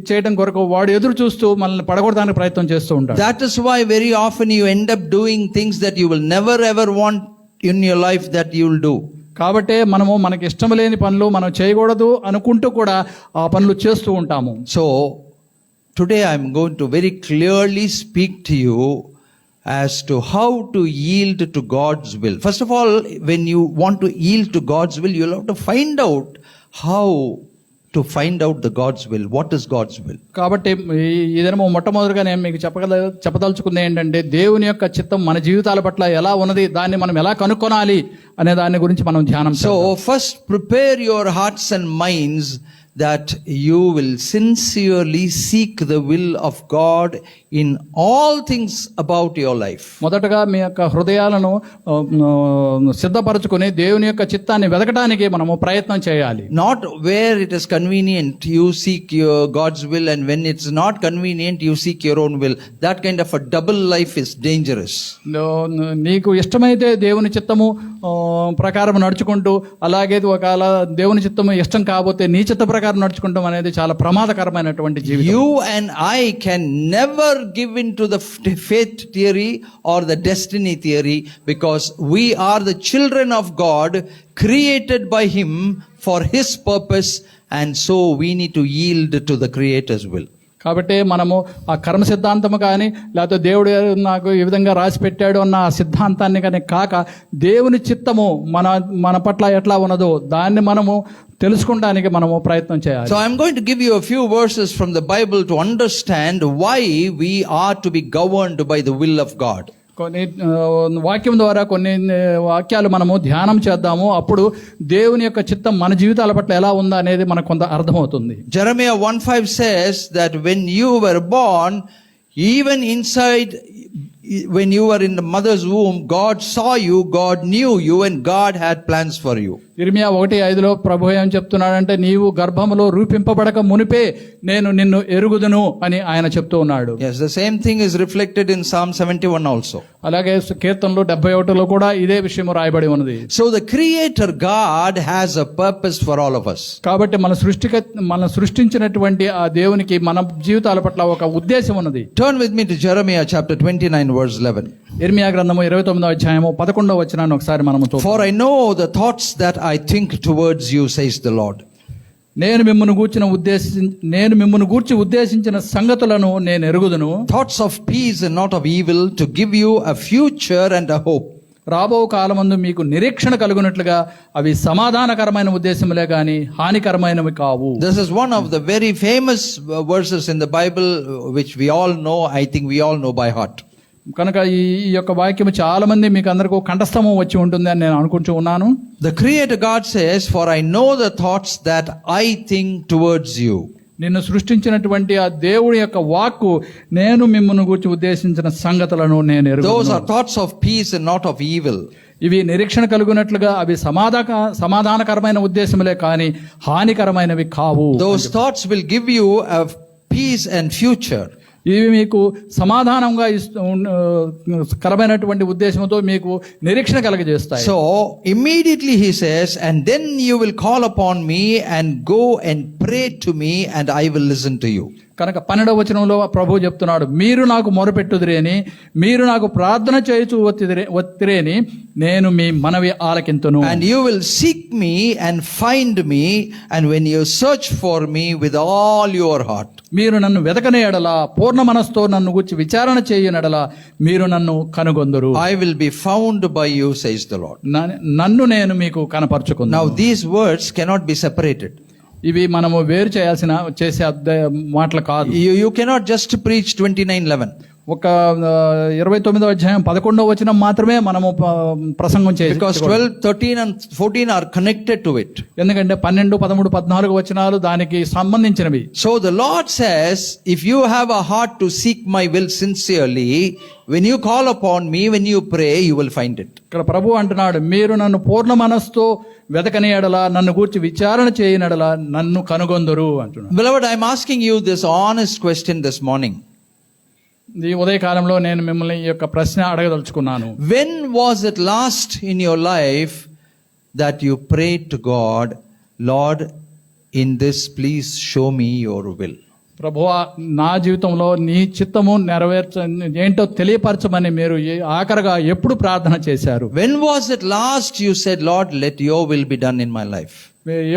చేయడం కొరకు వాడు ఎదురు చూస్తూ మనల్ని పడగొడడానికి ప్రయత్నం చేస్తూ ఉంటాడు. That is why very often you end up doing things that you will never ever want in your life that you will do. కాబట్టి మనము మనకి ఇష్టం లేని పనులు మనం చేయకూడదు అనుకుంటూ కూడా ఆ పనులు చేస్తూ ఉంటాము. So today I am going to very clearly speak to you as to how to yield to God's will. First of all, when you want to yield to God's will, you will have to find out how to find out the God's will. What is God's will? కాబట్టి ఈ దినము మొట్టమొదటిగా నేను మీకు చెప్పదలుచుకుంది ఏంటంటే దేవుని యొక్క చిత్తం మన జీవితాల పట్ల ఎలా ఉన్నది, దాన్ని మనం ఎలా కనుక్కొనాలి అనే దాని గురించి మనం ధ్యానం. So first prepare your hearts and minds that you will sincerely seek the will of God in all things about your life. మొదటగా మీ యొక్క హృదయాలను సిద్ధపరచుకొని దేవుని యొక్క చిత్తాన్ని వెతకడానికి మనము ప్రయత్నం చేయాలి. Not where it is convenient you seek your God's will, and when it's not convenient you seek your own will. That kind of a double life is dangerous. నీకు ఇష్టమైతే దేవుని చిత్తము ప్రకారం నడుచుకుంటూ, అలాగే ఒకవేళ దేవుని చిత్తము ఇష్టం కాకపోతే నీ చిత్త ప్రకారం నడుచుకుంటాం అనేది చాలా ప్రమాదకరమైనటువంటి జీవితం. You and I can never give in to the faith theory or the destiny theory, because we are the children of God, created by Him for His purpose, and so we need to yield to the Creator's will. కాబట్టి మనము ఆ కర్మ సిద్ధాంతము కానీ లేకపోతే దేవుడు నాకు ఈ విధంగా రాసి పెట్టాడు అన్న ఆ సిద్ధాంతాన్ని కానీ కాక దేవుని చిత్తము మన పట్ల ఎట్లా ఉన్నదో దాన్ని మనము తెలుసుకోవడానికి మనము ప్రయత్నం చేయాలి. So I am going to give you a few verses from the Bible to understand why we are to be governed by the will of God. కొన్ని వాక్యం ద్వారా కొన్ని వాక్యాలు మనము ధ్యానం చేద్దాము. అప్పుడు దేవుని యొక్క చిత్తం మన జీవితాల పట్ల ఎలా ఉందా అనేది మనకు కొంత అర్థమవుతుంది. Jeremiah 1:5 says that when you were born, even inside, when you were in the mother's womb, God saw you, God knew you, and God had plans for you. ఇర్మియా 1:5 ప్రభు ఏం చెప్తున్నాడంటే, నీవు గర్భములో రూపింపబడక మునిపే నేను నిన్ను ఎరుగుదును అని ఆయన చెప్తూ ఉన్నాడు. Yes, the same thing is reflected in Psalm 71 also. అలాగే కీర్తనలు 71లో కూడా ఇదే విషయం రాయబడి ఉన్నది. So the Creator God has a purpose for all of us. కాబట్టి మన సృష్టించినటువంటి ఆ దేవునికి మన జీవితాల పట్ల ఒక ఉద్దేశం ఉన్నది. Turn with me to Jeremiah chapter 29 verse 11. ఇర్మియా గ్రంథము 29వ అధ్యాయము 11వ వచనాన్ని ఒకసారి మనము చూద్దాం. For I know the thoughts that I think towards you, says the Lord. నేను మిమ్మును గూర్చి ఉద్దేశించిన సంగతులను నేను ఎరుగుదును. Thoughts of peace and not of evil, to give you a future and a hope. రాబో కాలమందు మీకు నిరీక్షణ కలుగునట్లుగా అవి సమాధానకరమైన ఉద్దేశములే గాని హానికరమైనవి కావు. This is one of the very famous verses in the Bible which we all know. I think we all know by heart. కనుక ఈ యొక్క వాక్యం చాలా మంది మీకు అందరికీ కంఠస్థము వచ్చి ఉంటుంది అని నేను అనుకుంటూ ఉన్నాను. The Creator God says, for I know the thoughts that I think towards you. నిన్ను సృష్టించినటువంటి ఆ దేవుడి యొక్క వాక్కు, నేను మిమ్మును గూర్చి ఉద్దేశించిన సంగతులను నేను ఎరుగుదును. Those are thoughts of peace and not of evil. ఇవి నిరీక్షణ కలుగునట్లుగా అవి సమాధానకరమైన ఉద్దేశములే కానీ హానికరమైనవి కావు. Those thoughts will give you a peace and future. ఇవి మీకు సమాధానంగా కరమైనటువంటి ఉద్దేశంతో మీకు నిరీక్షణ కలగజేస్తాయి. So immediately he says, and then you will call upon me and go and pray to me and I will listen to you. కనుక 12వ వచనంలో ప్రభువు చెప్తున్నాడు, మీరు నాకు మొరపెట్టుదురే అని, మీరు నాకు ప్రార్థన చేయుచు ఒత్తిరే అని, నేను మీ మనవి ఆలకింతును. And you will seek me and find me, and when you search for me with all your heart. మీరు నన్ను వెతకని ఎడల, పూర్ణ మనస్సుతో నన్ను గురించి విచారణ చేయనెడల మీరు నన్ను కనుగొందురు. I will be found by you, says the Lord. నన్ను నేను మీకు కనపరచుకుందును. Now these words cannot be separated. ఇవి మనము వేరు చేసే మాటలు కాదు. You cannot just preach 29:11. ఒక 29వ అధ్యాయం 11వ వచనం మాత్రమే మనము ప్రసంగం Because 12, 13 and 14 are connected to it. ఎందుకంటే 12, 13, 14 వచనాలు దానికి సంబంధించినవి. So the Lord says, if you have a heart to seek my will sincerely, when you call upon me, when you pray, you will find it. ఇక్కడ ప్రభు అంటున్నాడు, మీరు నన్ను పూర్ణ మనస్సుతో వెతకని ఎడల, నన్ను గూర్చి విచారణ చేయని ఎడల నన్ను కనుగొందురు అంటున్నాడు. Beloved, I am asking you this honest question this morning. ఈ ఉదయకాలంలో నేను మిమ్మల్ని ఈ యొక్క ప్రశ్న అడగదలుచుకున్నాను. When was it last in your life that you prayed to God, Lord, in this please show me your will? ప్రభువా, నా జీవితంలో నీ చిత్తము ఏంటో తెలియపరచమని మీరు ఆఖరగా ఎప్పుడు ప్రార్థన చేశారు? When was it last you said, Lord, let your will be done in my life?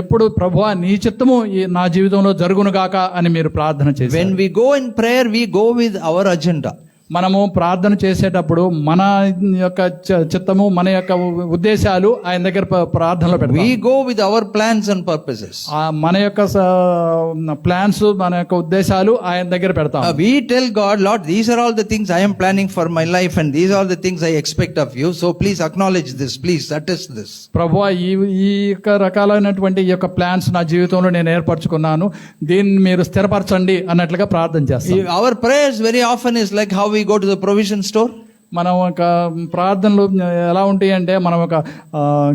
ఎప్పుడు ప్రభువా నీ చిత్తము నా జీవితంలో జరుగును గాక అని మీరు ప్రార్థన చేశారు? When we go in prayer, we go with our agenda. మనము ప్రార్థన చేసేటప్పుడు మన యొక్క చిత్తము, మన యొక్క ఉద్దేశాలు ఆయన దగ్గర ప్రార్థనలో పెడతాం. We go with our plans and purposes. మన యొక్క ప్లాన్స్, మన యొక్క ఉద్దేశాలు ఆయన దగ్గర పెడతాం. We tell God, Lord, these are all the things I am planning for my life and these are the things I expect of you. So please acknowledge this, please attest this. ప్రభువా, ఈ యొక్క రకాలైనటువంటి ఈ యొక్క plans నా జీవితంలో నేను ఏర్పరచుకున్నాను, దీన్ని మీరు స్థిరపరచండి అన్నట్లుగా ప్రార్థన చేస్తాం. Our prayers very often is like how we go to the provision store. మనం ఒక ప్రార్థనలు ఎలా ఉంటాయి అంటే, మనం ఒక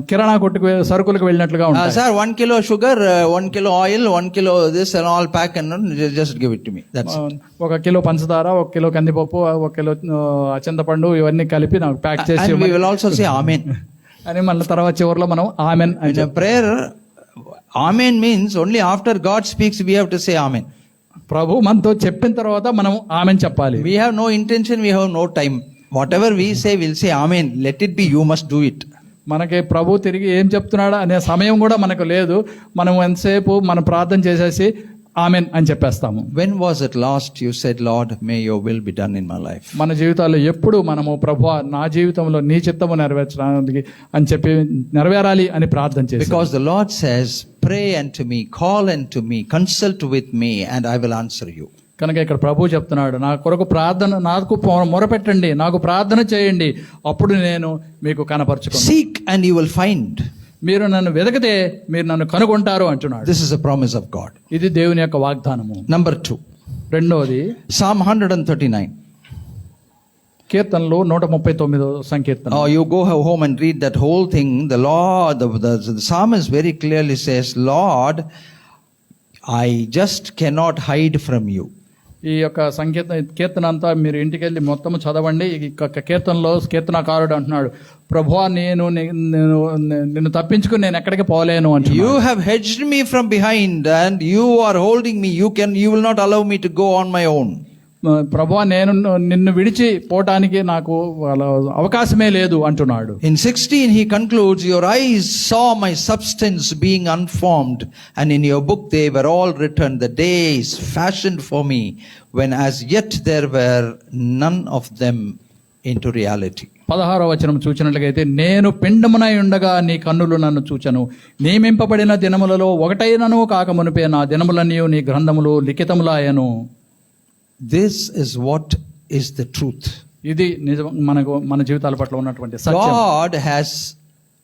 కిరాణా కొట్టుకు సరుకులకు వెళ్ళినట్లుగా ఉంటాయి. Sir, 1 kilo sugar, 1 kilo oil, 1 kilo this and all pack and just give it to me. That's it. 1 kilo పంచదార, 1 కిలో కందిపప్పు, 1 కిలో చింతపండు ఇవన్నీ కలిపి నాకు ప్యాక్ చేసి And we will also say amen. అని మళ్ళీ తర్వాత చివరిలో మనం amen In a prayer, amen means only after God speaks we have to say amen. ప్రభు మనతో చెప్పిన తర్వాత మనం ఆమెన్ చెప్పాలి. We have no intention, we have no time. Whatever we say, we'll say amen. Let it be, you must do it. మనకి ప్రభు తిరిగి ఏం చెప్తున్నాడా అనే సమయం కూడా మనకు లేదు. మనం ఎంతసేపు మనం ప్రార్థన చేసేసి ఆమెన్ అని చెప్పేస్తాము. When was it last you said, Lord, may your will be done in my life? మన జీవితాల్లో ఎప్పుడు మనము ప్రభువా నా జీవితంలో నీ చిత్తము నెరవేర్చడానికి అని చెప్పి నెరవేరాలి అని ప్రార్థన చేస్తాం. Because the Lord says, pray unto me, call unto me, consult with me and I will answer you. కనుక ఇక్కడ ప్రభు చెప్తున్నాడు, నా కొరకు ప్రార్థన, నాకు మొరపెట్టండి, నాకు ప్రార్థన చేయండి, అప్పుడు నేను మీకు కనపరచుకుంటాను. Seek and you will find. మీరు నన్ను వెదకితే మీరు నన్ను కనుగొంటారు అంటున్నాడు. This is a promise of God. ఇది దేవుని యొక్క వాగ్దానము. Number 2. రెండోది Psalm 139. కీర్తనలు 139 సంకీర్తన. Oh, you go home and read that whole thing. The Lord, the psalmist very clearly says, Lord, I just cannot hide from you. ఈ యొక్క కీర్తన అంతా మీరు ఇంటికి వెళ్ళి మొత్తం చదవండి. ఈ కీర్తనలో కీర్తనకారుడు అంటున్నాడు, ప్రభువా నిన్ను తప్పించుకుని నేను ఎక్కడికి పోలేను అంటున్నాడు. You have hedged me from behind and you are holding me. You will not allow me to go on my own. ప్రభువా నేను నిన్ను విడిచి పోవటానికి నాకు అవకాశమే లేదు అంటున్నాడు. In 16 he concludes, your eyes saw my substance being unformed and in your book they were all written, the days fashioned for me when as yet there were none of them into reality. 16వ వచనం చూచినట్లయితే, నేను పిండమునై ఉండగా నీ కన్నులు నన్ను చూచెను, నియమింపబడిన దినములలో ఒకటైనను కాక మునిపే నా దినములన్నీ నీ గ్రంథములు లిఖితములాయను. This is what is the truth. ఇది నిజం, మన జీవితాల పట్ల ఉన్నటువంటి సత్యం. God has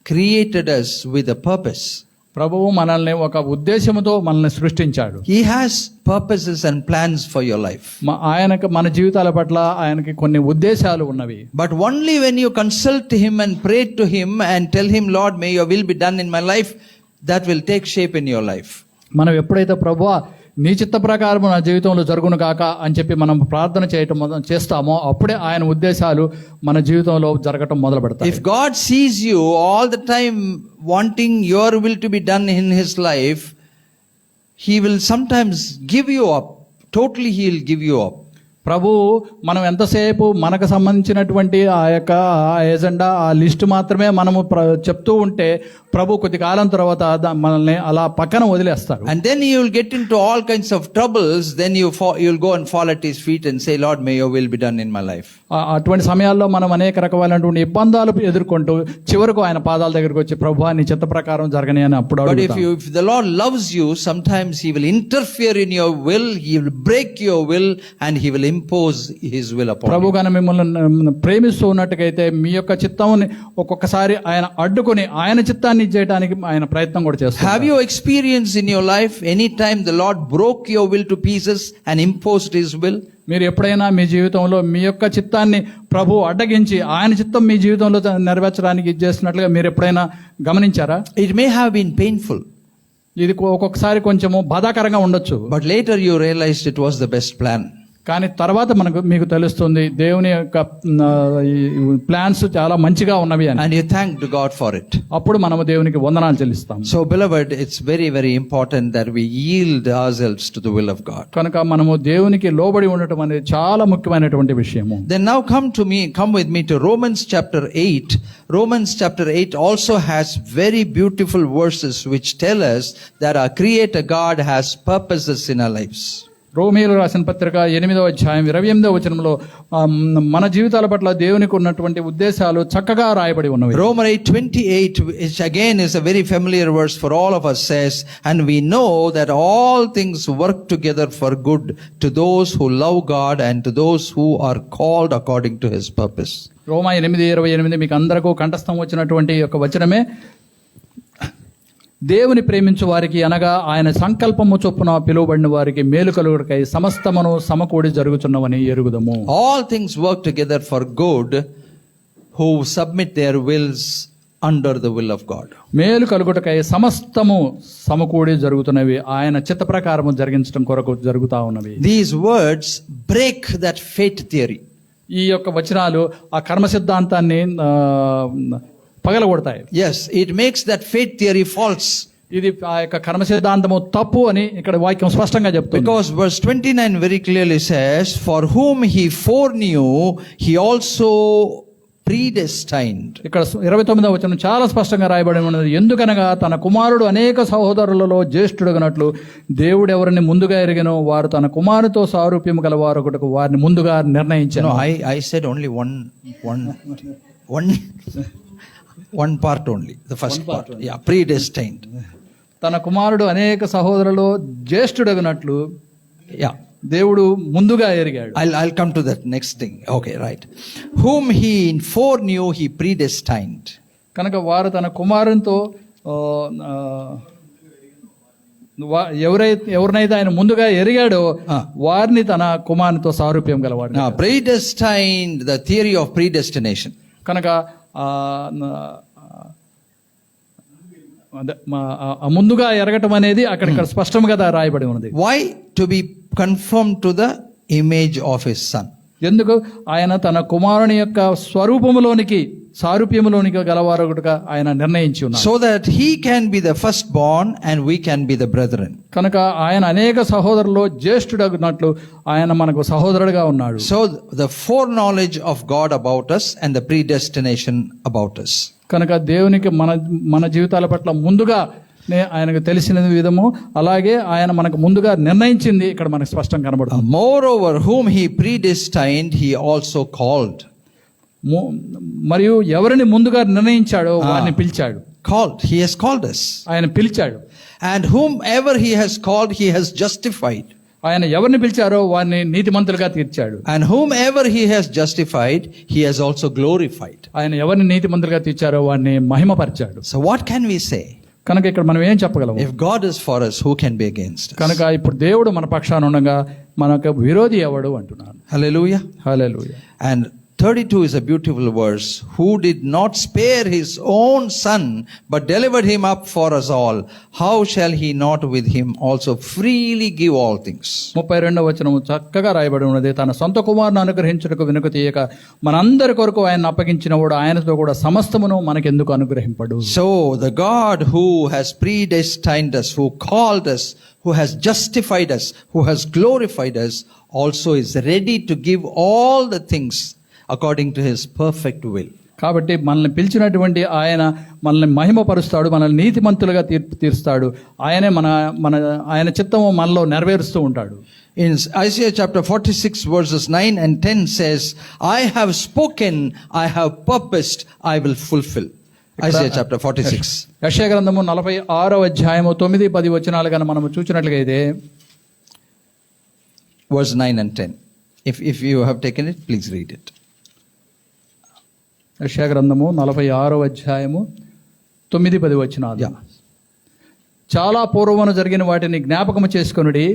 created us with a purpose. ప్రభువు మనల్ని ఒక ఉద్దేశముతో మనల్ని సృష్టించాడు. He has purposes and plans for your life. ఆయనకు మన జీవితాల పట్ల ఆయనకి కొన్ని ఉద్దేశాలు ఉన్నవి. But only when you consult him and pray to him and tell him, Lord, may your will be done in my life, that will take shape in your life. మనం ఎప్పుడైతే ప్రభువా నీ చిత్త ప్రకారం నా జీవితంలో జరుగును కాక అని చెప్పి మనం ప్రార్థన చేస్తామో అప్పుడే ఆయన ఉద్దేశాలు మన జీవితంలో జరగటం మొదలు పెడతాయి. If God sees you all the time wanting your will to be done in his life, he will sometimes give you up. Totally he will give you up. ప్రభు మనం ఎంతసేపు మనకు సంబంధించినటువంటి ఆ యొక్క ఎజెండా, ఆ లిస్ట్ మాత్రమే మనము చెప్తూ ఉంటే ప్రభు కొద్ది కాలం తర్వాత మనల్ని అలా పక్కన వదిలేస్తారు. And then you will get into all kinds of troubles. Then you will go and fall at his feet and say, Lord, may your will be done in my life. అటువంటి సమయాల్లో మనం అనేక రకమైనటువంటి ఇబ్బందులు ఎదుర్కొంటూ చివరకు ఆయన పాదాల దగ్గరికి వచ్చి, ప్రభువా నీ చిత్త ప్రకారం జరగని అని అప్పుడు. But if the Lord loves you, sometimes he will interfere in your will, he will break your will and he will impose his will upon Prabhu you. గాని మిమ్మల్ని ప్రేమిస్తూ ఉన్నట్టుగైతే మీ యొక్క చిత్తాన్ని ఒక్కొక్కసారి ఆయన అడ్డుకొని ఆయన చిత్తాన్ని చేయడానికి ఆయన ప్రయత్నం కూడా చేస్తారు. Have you experienced in your life any time the Lord broke your will to pieces and imposed his will? మీరు ఎప్పుడైనా మీ జీవితంలో మీ యొక్క చిత్తాన్ని ప్రభు అడ్డగించి ఆయన చిత్తం మీ జీవితంలో నెరవేర్చడానికి చేసినట్లుగా మీరు ఎప్పుడైనా గమనించారా? It may have been painful, ఇది ఒక్కొక్కసారి కొంచెము బాధాకరంగా ఉండొచ్చు, but later you realized it was the best plan. కానీ తర్వాత మీకు తెలుస్తుంది దేవుని యొక్క ప్లాన్స్ చాలా మంచిగా ఉన్నవి అని. And you thanked God for it. అప్పుడు మనము దేవునికి వందనాలు చెల్లిస్తాం. So beloved, it's very, very important that we yield ourselves to the will of God. కనుక మనము దేవునికి లోబడి ఉండటం అనేది చాలా ముఖ్యమైనటువంటి విషయము. Then now come with me to Romans chapter 8. Romans chapter 8 also has very beautiful verses which tell us that our Creator God has purposes in our lives. రోమీయులకు రాసిన పత్రిక 8వ అధ్యాయం 28వ వచనంలో మన జీవితాల పట్ల దేవునికి ఉన్నటువంటి ఉద్దేశాలు చక్కగా రాయబడి ఉన్నవి. Romans 8:28, which again is a very familiar verse for all of us, says, and we know that all things work together for good to those who love God and to those who are called according to his purpose. రోమా 8:28 మీకు అందరికీ కంఠస్థం వచ్చినటువంటి యొక్క వచనమే. దేవుని ప్రేమించు వారికి అనగా ఆయన సంకల్పము చొప్పున పిలువబడిన వారికి మేలు కలుగుటకై సమస్తమును సమకూడి జరుగుచున్నవని ఎరుగుదము. All things work together for good who submit their wills under the will of God. మేలు కలుగుటకై సమస్తము సమకూడి జరుగుతున్నవి ఆయన చిత్త ప్రకారము జరిగించడం కొరకు జరుగుతా ఉన్నవి. These words break that fate theory. ఈ యొక్క వచనాలు ఆ కర్మ సిద్ధాంతాన్ని పగలగొడతాయి. Yes, it makes that fate theory false. ఇది ఆ యొక్క కర్మ సిద్ధాంతము తప్పు అని ఇక్కడ వాక్యం స్పష్టంగా చెప్తుంది. Because verse 29 very clearly says, for whom he foreknew, he also predestined. ఇక్కడ 29వ వచనం చాలా స్పష్టంగా రాయబడి ఉన్నది. ఎందుకనగా తన కుమారుడు అనేక సహోదరులలో జ్యేష్ఠుడగనట్లు దేవుడు ఎవరిని ముందుగా ఎరిగెనో వారు తన కుమారుతో సారూప్యము గల వారొకటకు వారిని ముందుగా నిర్ణయించారు. No, I said only one part only, the first part. Yeah, predestined. తన కుమారుడు అనేక సహోదరులలో జ్యేష్ఠుడగనట్లు Yeah, దేవుడు ముందుగా ఎరిగాడు. I'll come to that next thing. Okay, right. Whom he foreknew, he predestined. కనుక వారు తన కుమారునితో ఎవరినైతే ఆయన ముందుగా ఎరిగాడో వారిని తన కుమారునితో సారూప్యం గలవాడు. Now, predestined, the theory of predestination. కనుక ముందుగా ఎరగటం అనేది అక్కడ స్పష్టంగా రాయబడి ఉన్నది. Why? To be conformed to the image of his son. ఎందుకు? ఆయన తన కుమారుని యొక్క స్వరూపములోనికి సారూప్యములోనికి గలవారొకటిగా ఆయన నిర్ణయించి ఉన్నారు. So that he can be the firstborn and we can be the brethren. కనుక ఆయన అనేక సహోదరుల్లో జ్యేష్ఠుడగునట్లు ఆయన మనకు సహోదరుడుగా ఉన్నాడు. So the foreknowledge of God about us and the predestination about us. కనుక దేవునికి మన జీవితాల పట్ల ముందుగా ఆయనకు తెలిసిన విధము అలాగే ఆయన మనకు ముందుగా నిర్ణయించింది ఇక్కడ మనకు స్పష్టంగా కనబడుతుంది. Moreover, whom he predestined, he also called. మరియు ఎవరిని ముందుగా నిర్ణయించాడో వారిని పిలిచాడు. Called, he has called us. ఆయన పిలిచాడు. And whomever he has called, he has justified. ఆయన ఎవరిని పిలిచారో వారిని నీతిమంతులుగా తీర్చాడు. And whomever he has justified, he has also glorified. ఆయన ఎవరిని నీతిమంతులుగా తీర్చారో వారిని మహిమపరిచాడు. So what can we say? కనుక ఇక్కడ మనం ఏం చెప్పగలము? If God is for us, who can be against us? కనుక ఇప్పుడు దేవుడు మన పక్షాన ఉండగా మనకు విరోధి ఎవడు అంటున్నాను. Hallelujah. Hallelujah. And 32 is a beautiful verse. Who did not spare his own son, but delivered him up for us all. How shall he not with him also freely give all things? 32వ వచనము చక్కగా రాయబడి ఉన్నది. తన సొంత కుమారుని అనుగ్రహించుటకు వెనుక తీయక మనందరి కొరకు ఆయన అప్పగించినవాడు ఆయనతో కూడా సమస్తమును మనకెందుకు అనుగ్రహింపడు. So the God who has predestined us, who called us, who has justified us, who has glorified us, also is ready to give all the things according to his perfect will. కాబట్టి మనల్ని పిలిచినటువంటి ఆయన మనల్ని మహిమపరుస్తాడు, మనల్ని నీతిమంతులుగా తీరుస్తాడు. ఆయనే ఆయన చిత్తము మనలో నెరవేరుస్తూ ఉంటాడు. In Isaiah chapter 46 verses 9 and 10 says, I have spoken, I have purposed, I will fulfill. Isaiah chapter 46. యెషయా గ్రంథము 46వ అధ్యాయము 9-10 వచనాలు గాని మనము చూచినట్లుగా అయితే verse 9 and 10. If you have taken it, please read it. యెషయా గ్రంథము 46వ అధ్యాయము 9-10 వచనాలు. Yeah. చాలా పూర్వమున జరిగిన వాటిని జ్ఞాపకము చేసుకొనుడి.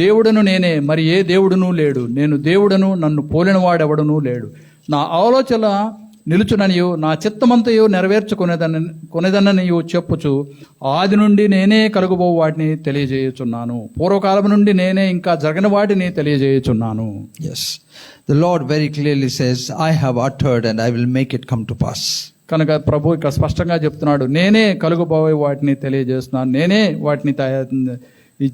దేవుడును నేనే, మరి ఏ దేవుడును లేడు. నేను దేవుడను, నన్ను పోలిన వాడెవడునూ లేడు. నా ఆలోచన నిలుచుననియు నా చిత్తమంతయు నెరవేర్చుకునేదననియు చెప్పుచు ఆది నుండి నేనే కలుగుబో వాటిని తెలియజేయుచున్నాను. పూర్వకాలం నుండి నేనే ఇంకా జరగని వాటిని తెలియజేయుచున్నాను. Yes. The Lord very clearly says, I have uttered and I will make it come to pass. కనుక ప్రభు ఇక్కడ స్పష్టంగా చెప్తున్నాడు, నేనే కలుగుబోయే వాటిని తెలియజేస్తున్నాను, నేనే వాటిని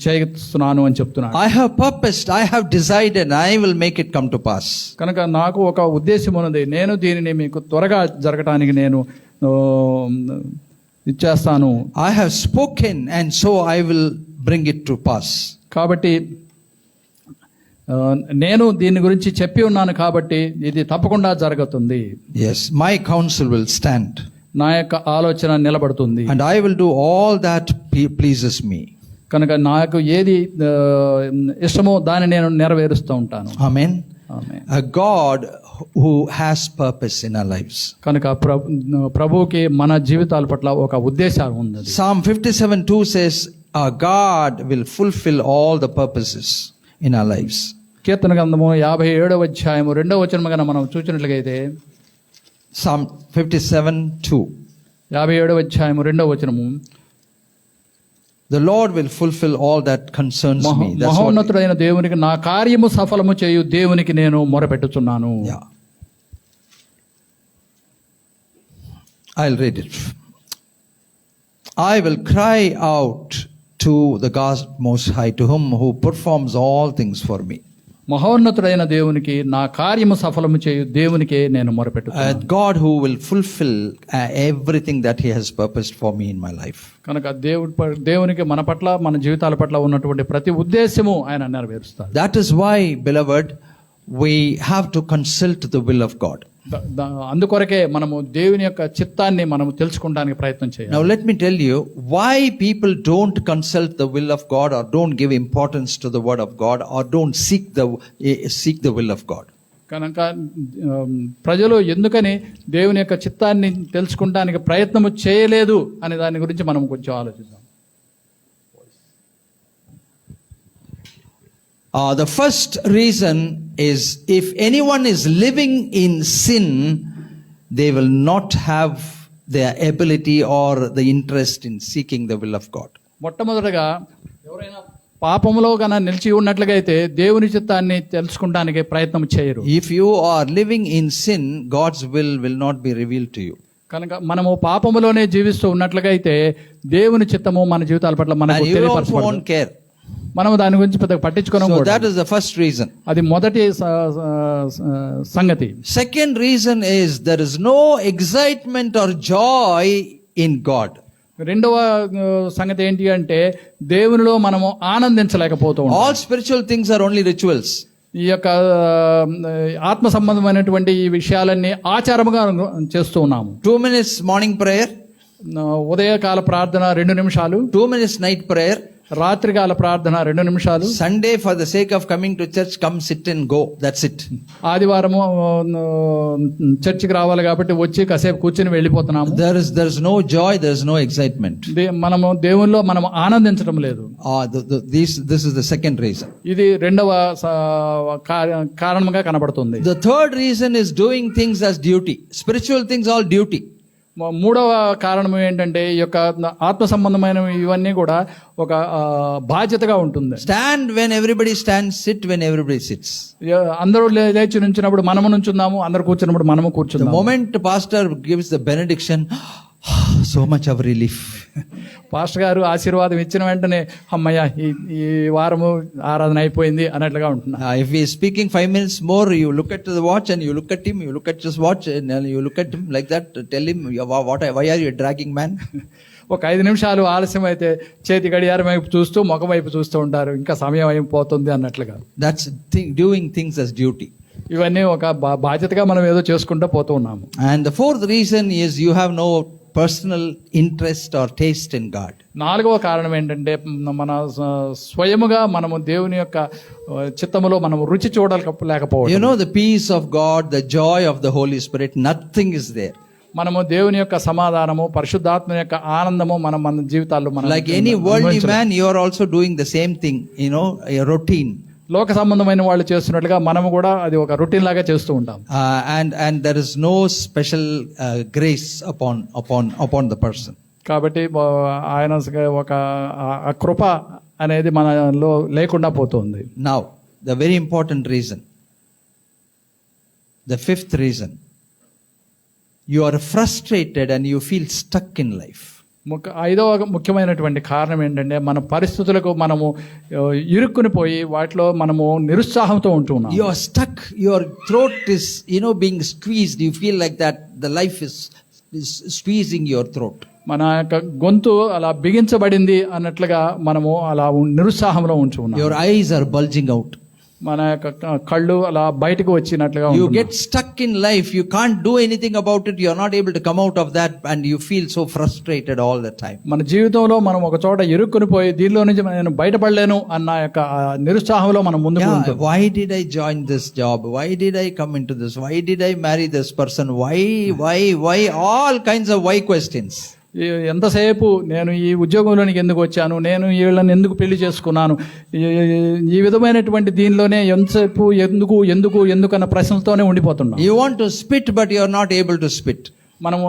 చేస్తున్నాను అని చెప్తున్నాను. I have purposed, I have decided, and I will make it come to pass. కనుక నాకు ఒక ఉద్దేశం ఉన్నది, నేను దీనిని మీకు త్వరగా జరగటానికి నేను ఇచ్చేస్తాను. I have spoken and so I will bring it to pass. కాబట్టి నేను దీని గురించి చెప్పి ఉన్నాను కాబట్టి ఇది తప్పకుండా జరుగుతుంది. Yes, my counsel will stand. నా యొక్క ఆలోచన నిలబడుతుంది. And I will do all that pleases me. కనుక నాకు ఏది ఇష్టమో దాన్ని నేను నెరవేరుస్తూ ఉంటాను. Amen. Amen. A God who has purpose in our lives. కనుక ప్రభువుకి మన జీవితాల పట్ల ఒక ఉద్దేశం ఉంది. Psalm 57:2 says, our God will fulfill all the purposes in our lives. కీర్తన గ్రంథము 57వ అధ్యాయము 2వ వచనం కనుక మనం చూసినట్లయితే, Psalm 57:2. 57వ అధ్యాయము 2వ వచనము, The Lord will fulfill all that concerns me. That's what, మహోన్నతుడైన దేవునికి నా కార్యము సఫలము చేయు దేవునికి నేను మొరపెట్టుచున్నాను. yeah. I'll read it. I will cry out to the God Most High, to Him who performs all things for me. మహోన్నతుడైన దేవునికి నా కార్యము సఫలము చేయు దేవునికే నేను మొరపెట్టుచున్నాను. God who will fulfill everything that He has purposed for me in my life. కనుక దేవునికి మన పట్ల మన జీవితాల పట్ల ఉన్నటువంటి ప్రతి ఉద్దేశము ఆయన నెరవేరుస్తాడు. That is why, beloved, we have to consult the will of God. అందుకొరకే మనము దేవుని యొక్క చిత్తాన్ని మనము తెలుసుకోవడానికి ప్రయత్నం చేయాలి. Now let me tell you why people don't consult the will of God, or don't give importance to the word of God, or don't seek the will of God. కనుక ప్రజలు ఎందుకని దేవుని యొక్క చిత్తాన్ని తెలుసుకోవడానికి ప్రయత్నము చేయలేదు అనే దాని గురించి మనం కొంచెం ఆలోచిద్దాం. The first reason is, if anyone is living in sin, they will not have the ability or the interest in seeking the will of God. మొట్టమొదటగా ఎవరైనా పాపములో గన నిలిచి ఉన్నట్లుగైతే దేవుని చిత్తాన్ని తెలుసుకోవడానికి ప్రయత్నం చేయరు. If you are living in sin, God's will not be revealed to you. కనుక మనము పాపములోనే జీవిస్తూ ఉన్నట్లుగైతే దేవుని చిత్తము మన జీవితాల పట్ల మనకు And you also తెలియపరచబడదు. won't care. మనము దాని గురించి పెద్దగా పట్టించుకోవడం So కూడా. that is the first reason. అది మొదటి సంగతి. Second reason is, there is no excitement or joy in God. రెండవ సంగతి ఏంటి అంటే, దేవునిలో మనము ఆనందించలేకపోతూ ఉంటాం. All spiritual things are only rituals. ఈ యొక్క ఆత్మ సంబంధమైనటువంటి ఈ విషయాలన్నీ ఆచారముగా చేస్తూ ఉన్నాము. 2 minutes morning prayer, ఉదయకాల ప్రార్థన 2 నిమిషాలు, 2 minutes night prayer, రాత్రికాల ప్రార్థన 2 నిమిషాలు, Sunday for the sake of coming to church, come sit and go, that's it. ఆదివారము చర్చికి రావాలి కాబట్టి వచ్చి కాసేపు కూర్చొని వెళ్ళిపోతున్నాము. There is no joy, there is no excitement. మనము దేవునిలో మనం ఆనందించడం లేదు. This is the second reason. ఇది రెండవ కారణంగా కనబడుతుంది. The third reason is doing things as duty. Spiritual things all duty. మూడవ కారణం ఏంటంటే, ఈ యొక్క ఆత్మ సంబంధమైన ఇవన్నీ కూడా ఒక బాధ్యతగా ఉంటుంది. Stand when everybody stands, sit when everybody sits. అందరూ లేచి నుంచినప్పుడు మనము నుంచుందాము, అందరూ కూర్చున్నప్పుడు మనము The కూర్చుందాము. moment pastor gives the benediction, so much of relief. Pastor గారు ఆశీర్వాదం ఇచ్చిన వెంటనే అమ్మయ్య ఈ వారము ఆరాధన అయిపోయింది అన్నట్లుగా ఉంటున్నా. If he is speaking 5 minutes more, you look at the watch and you look at him, you look at his watch and you look at him like that, tell him, why are you a dragging man? ఒక 5 నిమిషాలు ఆలస్యం అయితే చేతి గడియారం వైపు చూస్తూ ముఖం వైపు చూస్తూ ఉంటారు, ఇంకా సమయం అయిపోతుంది అన్నట్లుగా. That's doing things as duty. ఇవన్నీ ఒక బాధ్యతగా మనం ఏదో చేసుకుంటూ పోతూ ఉన్నాము. And the fourth reason is, you have no personal interest or taste in God. నాలుగవ కారణం ఏంటంటే మన స్వయముగా మనము దేవుని యొక్క చిత్తములో మనం రుచి You చూడలేకపోవడం. know, the peace of God, the joy of the Holy Spirit, nothing is there. మనము దేవుని యొక్క సమాధానము, పరిశుద్ధాత్మ యొక్క ఆనందము మన జీవితాల్లో మనం Like any worldly man, you are also doing the same thing, you know, a routine. లోక సంబంధమైన వాళ్ళు చేస్తున్నట్లుగా మనము కూడా అది ఒక రొటీన్ లాగా చేస్తూ ఉంటాం. And there is no special grace upon the person. కాబట్టి ఆయన ఒక ఆ కృప అనేది మనలో లేకుండా పోతుంది. Now, the very important reason, the fifth reason, you are frustrated and you feel stuck in life. ఐదవ ముఖ్యమైనటువంటి కారణం ఏంటంటే మన పరిస్థితులకు మనము ఇరుక్కుని పోయి వాటిలో మనము నిరుత్సాహంతో ఉంటున్నాం. You are stuck, your throat is, you know, being squeezed. You feel like that the life is squeezing your throat. మన యొక్క గొంతు అలా బిగించబడింది అన్నట్లుగా మనము అలా నిరుత్సాహంలో ఉంటున్నాం. Your eyes are bulging out. మన యొక్క కళ్ళు అలా బయటకు వచ్చినట్లుగా You ఉంటున్నాం. get stuck in life. You can't do anything about it. You are not able to come out of that, and you feel so frustrated all the time. మన జీవితంలో మనం ఒక చోట ఇరుక్కుని పోయి దీనిలో నుంచి నేను బయటపడలేను అన్న యొక్క నిరుత్సాహంలో మనం ముందుకు Yeah, ఉంటాం. why did I join this job? Why did I come into this? Why did I marry this person? Why? All kinds of why questions. ఎంతసేపు నేను ఈ ఉద్యోగంలోనికి ఎందుకు వచ్చాను, నేను వీళ్ళని ఎందుకు పెళ్లి చేసుకున్నాను, ఈ విధమైనటువంటి దీనిలోనే ఎంతసేపు ఎందుకు అన్న ప్రశ్నలతోనే ఉండిపోతున్నాం. You want to spit, but you are not able to spit. మనం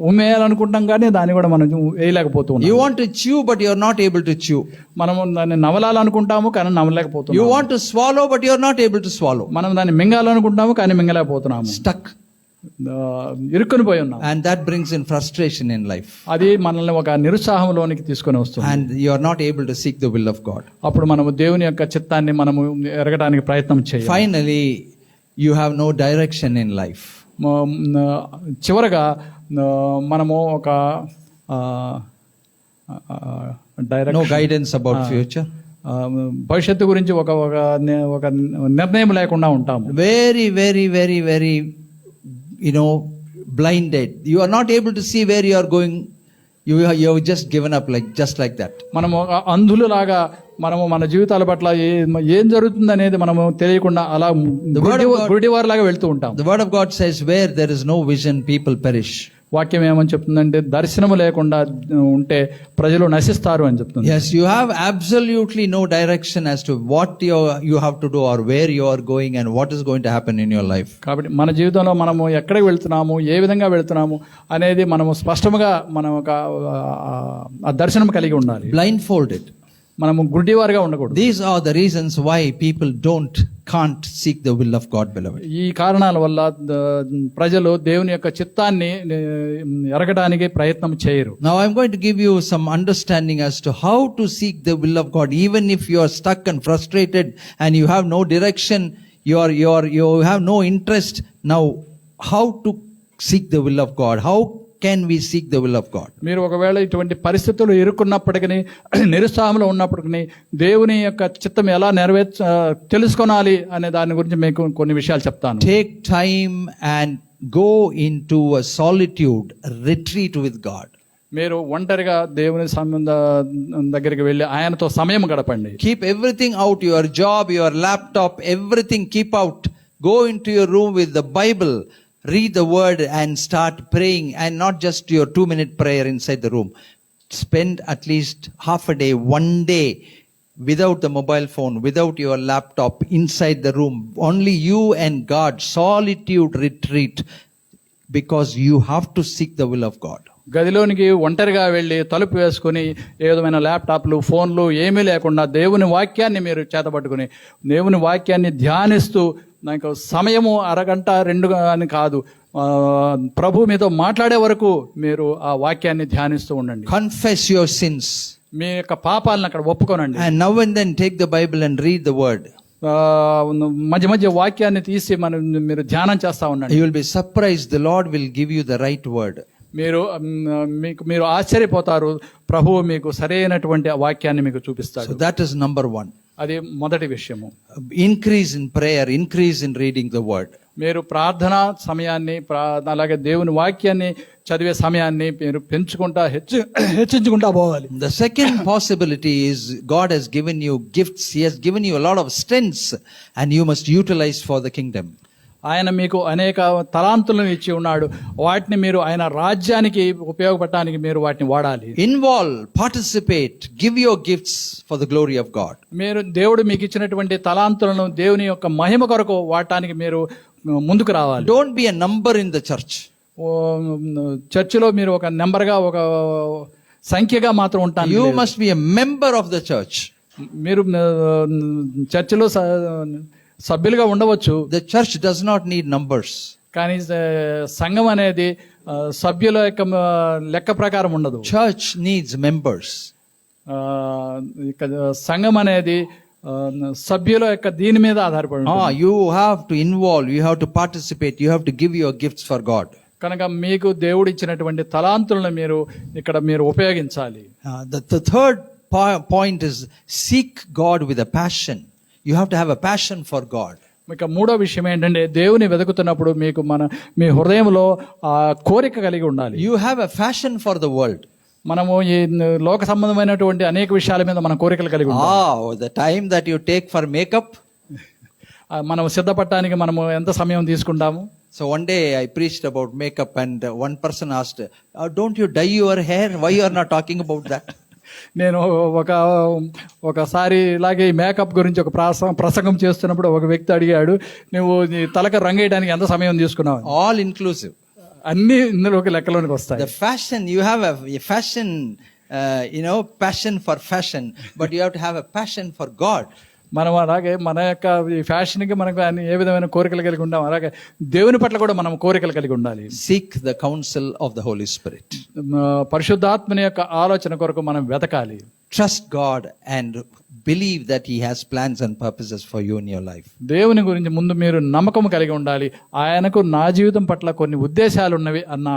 ఉమ్మేయాలనుకుంటాం కానీ దాన్ని కూడా మనం వేయలేకపోతున్నాం. You want to chew, but you are not able to chew. మనం దాన్ని నవలాలనుకుంటాము కానీ నవలేకపోతున్నాం. You want to swallow, but you are not able to swallow. మనం దాన్ని మింగాలనుకుంటాము కానీ మింగలేకపోతున్నాము. Stuck. ఇరుక్కుని పోయి ఉన్నాం. And that brings in frustration in life. అది మనల్ని ఒక నిరుత్సాహంలోనికి తీసుకొని వస్తుంది. And you are not able to seek the will of God. అప్పుడు మనము దేవుని యొక్క చిత్తాన్ని మనము ఎరగడానికి ప్రయత్నం చేయాలి. Finally, you have no direction in life. చివరగా మనము ఒక No guidance about future. భవిష్యత్తు గురించి ఒక నిర్ణయం లేకుండా ఉంటాము. Very, you know, blinded. You are not able to see where you are going. You have just given up just like that. మనము అంధులులాగా మనము మన జీవితాల పట్ల ఏం జరుగుతుంది అనేది మనము తెలియకుండా అలా గుడివారిలాగా వెళ్తూ ఉంటాం. The word of God says, where there is no vision, people perish. వాక్యం ఏమని చెప్తుందంటే దర్శనము లేకుండా ఉంటే ప్రజలు నశిస్తారు అని చెప్తుంది. Yes, you have absolutely no direction as to what you have to do or where you are going and what is going to happen in your life. కాబట్టి మన జీవితంలో మనము ఎక్కడికి వెళ్తున్నాము, ఏ విధంగా వెళ్తున్నాము అనేది మనము స్పష్టంగా మనం ఒక దర్శనం కలిగి ఉండాలి. Blindfolded. మనము గుడ్డివారుగా ఉండకూడదు. These are the reasons why people can't seek the will of God, beloved. ఈ కారణాల వల్ల ప్రజలు దేవుని యొక్క చిత్తాన్ని ఎరగడానికి ప్రయత్నం చేయరు. Now I'm going to give you some understanding as to how to seek the will of God. Even if you are stuck and frustrated and you have no direction, you have no interest. Now, how to seek the will of God? How can we seek the will of God? మీరు ఒకవేళ ఇటువంటి పరిస్థితులు ఇరుక్కున్నప్పటికీ, నిరుత్సాహంలో ఉన్నప్పటికీ దేవుని యొక్క చిత్తం ఎలా తెలుసుకోవాలి అనే దాని గురించి మీకు కొన్ని విషయాలు చెప్తాను. Take time and go into a solitude, retreat with God. మీరు ఒంటరిగా దేవుని దగ్గరికి వెళ్ళి ఆయనతో సమయం గడపండి. Keep everything out, your job, your laptop, everything keep out. Go into your room with the Bible. Read the word and start praying, and not just your 2-minute prayer inside the room. Spend at least half a day, one day, without the mobile phone, without your laptop, inside the room. Only you and God. Solitude retreat, because you have to seek the will of God. గదిలోనికి ఒంటరిగా వెళ్ళి తలుపు వేసుకుని ఏ విధమైన ల్యాప్టాప్లు, ఫోన్లు ఏమీ లేకుండా దేవుని వాక్యాన్ని మీరు చేతపట్టుకుని దేవుని వాక్యాన్ని ధ్యానిస్తూ నాకు సమయము అరగంట 2 అని కాదు, ప్రభు మీతో మాట్లాడే వరకు మీరు ఆ వాక్యాన్ని ధ్యానిస్తూ ఉండండి. Confess your sins. మీ యొక్క పాపాలను అక్కడ ఒప్పుకోనండి. And now and then take the Bible and read the word. మధ్య వాక్యాన్ని తీసి మీరు ధ్యానం చేస్తా ఉండండి. You will be surprised. The Lord will give you the right word. మీరు ఆశ్చర్యపోతారు. ప్రభువు మీకు సరైనటువంటి వాక్యాన్ని మీకు చూపిస్తాడు. So that is number 1. అది మొదటి విషయము. Increase in prayer, increase in reading the word. మీరు ప్రార్థనా సమయాన్ని అలాగే దేవుని వాక్యాన్ని చదివే సమయాన్ని మీరు పెంచుకుంటా హెచ్చించుకుంటా పోవాలి. The second possibility is God has given you gifts. He has given you a lot of strengths and you must utilize for the kingdom. ఆయన మీకు అనేక తలాంతులను ఇచ్చి ఉన్నాడు. వాటిని మీరు ఆయన రాజ్యానికి ఉపయోగపడటానికి మీరు వాటిని వాడాలి. Involve, participate, give your gifts for the glory of God. మీరు దేవుడు మీకు ఇచ్చినటువంటి తలాంతులను దేవుని యొక్క మహిమ కొరకు వాడటానికి మీరు ముందుకు రావాలి. Don't be a number in the church. చర్చిలో మీరు ఒక నెంబర్గా ఒక సంఖ్యగా మాత్రం ఉంటాను. You must be a member of the church. మీరు చర్చిలో సభ్యులుగా ఉండవచ్చు. The church does not need numbers. కానీ సంఘం అనేది సభ్యుల యొక్క లెక్క ప్రకారం ఉండదు. Church needs members. సంఘం అనేది సభ్యుల యొక్క దీని మీద ఆధారపడి ఉంటుంది. You have to involve, you have to participate, you have to give your gifts for God. కనుక మీకు దేవుడు ఇచ్చినటువంటి తలాంతులను మీరు ఉపయోగించాలి. The third point is seek God with a passion. You have to have a passion for God. ఇక మూడో విషయం ఏంటంటే దేవుని వెతుకుతున్నప్పుడు మీకు మీ హృదయంలో ఆ కోరిక కలిగి ఉండాలి. You have a passion for the world. మనము ఈ లోక సంబంధమైనటువంటి అనేక విషయాల మీద మన కోరికలు కలిగి ఉంటాం. The time that you take for makeup. మనం సిద్ధపడటానికి మనము ఎంత సమయం తీసుకుంటాము. So one day I preached about makeup and one person asked, don't you dye your hair? Why you are not talking about that? నేను ఒకసారి ఇలాగే మేకప్ గురించి ఒక ప్రసంగం చేస్తున్నప్పుడు ఒక వ్యక్తి అడిగాడు, నువ్వు తలకు రంగేయడానికి ఎంత సమయం తీసుకున్నావు? All inclusive. అన్ని ఇందులోకి లెక్కలోనికి వస్తాయి. The fashion, you have a fashion, passion for fashion, but you have to have a passion for God. మనం అలాగే మన యొక్క ఈ ఫ్యాషన్కి మనకు ఏ విధమైన కోరికలు కలిగి ఉంటాం, అలాగే దేవుని పట్ల కూడా మనం కోరికలు కలిగి ఉండాలి. Seek the counsel of the Holy Spirit. పరిశుద్ధాత్మని యొక్క ఆలోచన కొరకు మనం వెతకాలి. Trust God and believe that He has plans and purposes for you in your life. దేవుని గురించి ముందు మీరు నమ్మకం కలిగి ఉండాలి. ఆయనకు నా జీవితం పట్ల కొన్ని ఉద్దేశాలు ఉన్నవి అన్న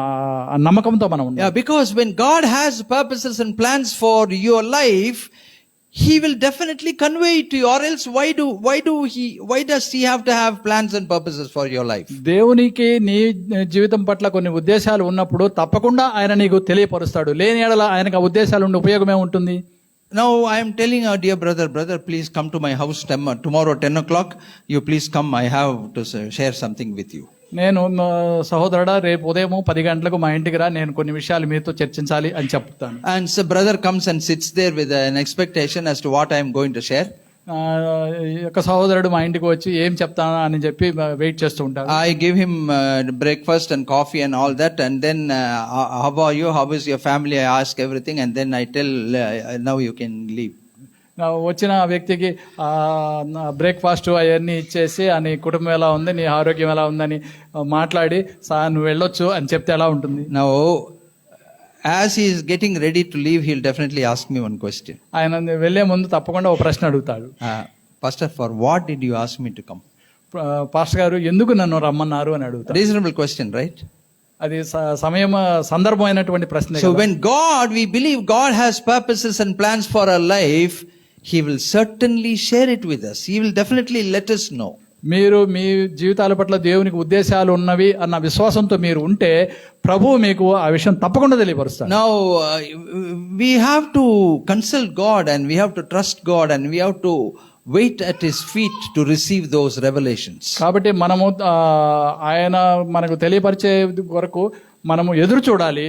నమ్మకంతో మనం ఉండాలి. Because when God has purposes and plans for your life, He will definitely convey it to you, or else why does He have to have plans and purposes for your life? దేవునికి నీ జీవితం పట్ల కొన్ని ఉద్దేశాలు ఉన్నప్పుడు తప్పకుండా ఆయన నీకు తెలియపరుస్తాడు. లేని యెడల ఆయనకు ఆ ఉద్దేశాలు ఉండే ఉపయోగమే ఉంటుంది. Now I am telling our dear brother, please come to my house tomorrow 10 o'clock. You please come, I have to share something with you. నేను సహోదరుడా రేపు ఉదయం 10 గంటలకు మా ఇంటికి రా, నేను కొన్ని విషయాలు మీతో చర్చించాలి అని చెప్తాను. And so brother comes and sits there with an expectation as to what I am going to share. ఒక సహోదరుడు మా ఇంటికి వచ్చి ఏం చెప్తానా అని చెప్పి వెయిట్ చేస్తూ ఉంటాడు. I give him breakfast and coffee and all that, and then how are you, how is your family, I ask everything, and then I tell now you can leave. వచ్చిన వ్యక్తికి బ్రేక్ఫాస్ట్ అవన్నీ ఇచ్చేసి నీ కుటుంబం ఎలా ఉంది, నీ ఆరోగ్యం ఎలా ఉందని మాట్లాడి నువ్వు వెళ్ళొచ్చు అని చెప్తే ఎలా ఉంటుంది? Now as he is getting ready to leave, he will definitely ask me one question. ఆయన వెళ్లే ముందు తప్పకుండా ఒక ప్రశ్న అడుగుతాడు. Pastor, for what did you ask me to come? Pastor గారు ఎందుకు నన్ను రమ్మన్నారు అని అడుగుతాడు. Reasonable question, right? అది సందర్భమైనటువంటి ప్రశ్న. So when we believe God has purposes and plans for our life, He will certainly share it with us. He will definitely let us know. మీరు మీ జీవితాల పట్ల దేవునికి ఉద్దేశాలు ఉన్నవి అన్న విశ్వాసంతో మీరు ఉంటే ప్రభువు మీకు ఆ విషయం తప్పకుండా తెలియపరుస్తాడు. Now we have to consult God and we have to trust God and we have to wait at His feet to receive those revelations. కాబట్టి మనము ఆయన మనకు తెలియపరిచే వరకు మనము ఎదురు చూడాలి,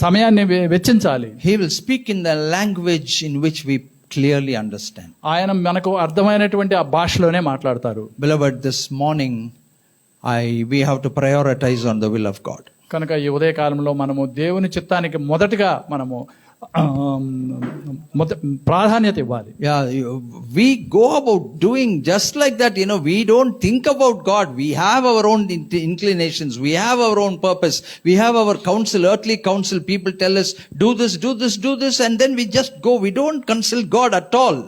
సమయాన్ని వెచ్చించాలి. He will speak in the language in which we clearly understand. ఆయన మనకు అర్థమైనటువంటి ఆ భాషలోనే మాట్లాడతారు. Beloved, this morning we have to prioritize on the will of God. కనుక ఈ ఉదయ కాలంలో మనము దేవుని చిత్తానికి మొదటిగా మనము ప్రాధాన్యత ఇవ్వాలి. We go about doing just like that. We don't think about God. We have our own inclinations. We have our own purpose. We have our counsel, earthly counsel. People tell us, do this, do this, do this, and then we just go. We don't consult God at all.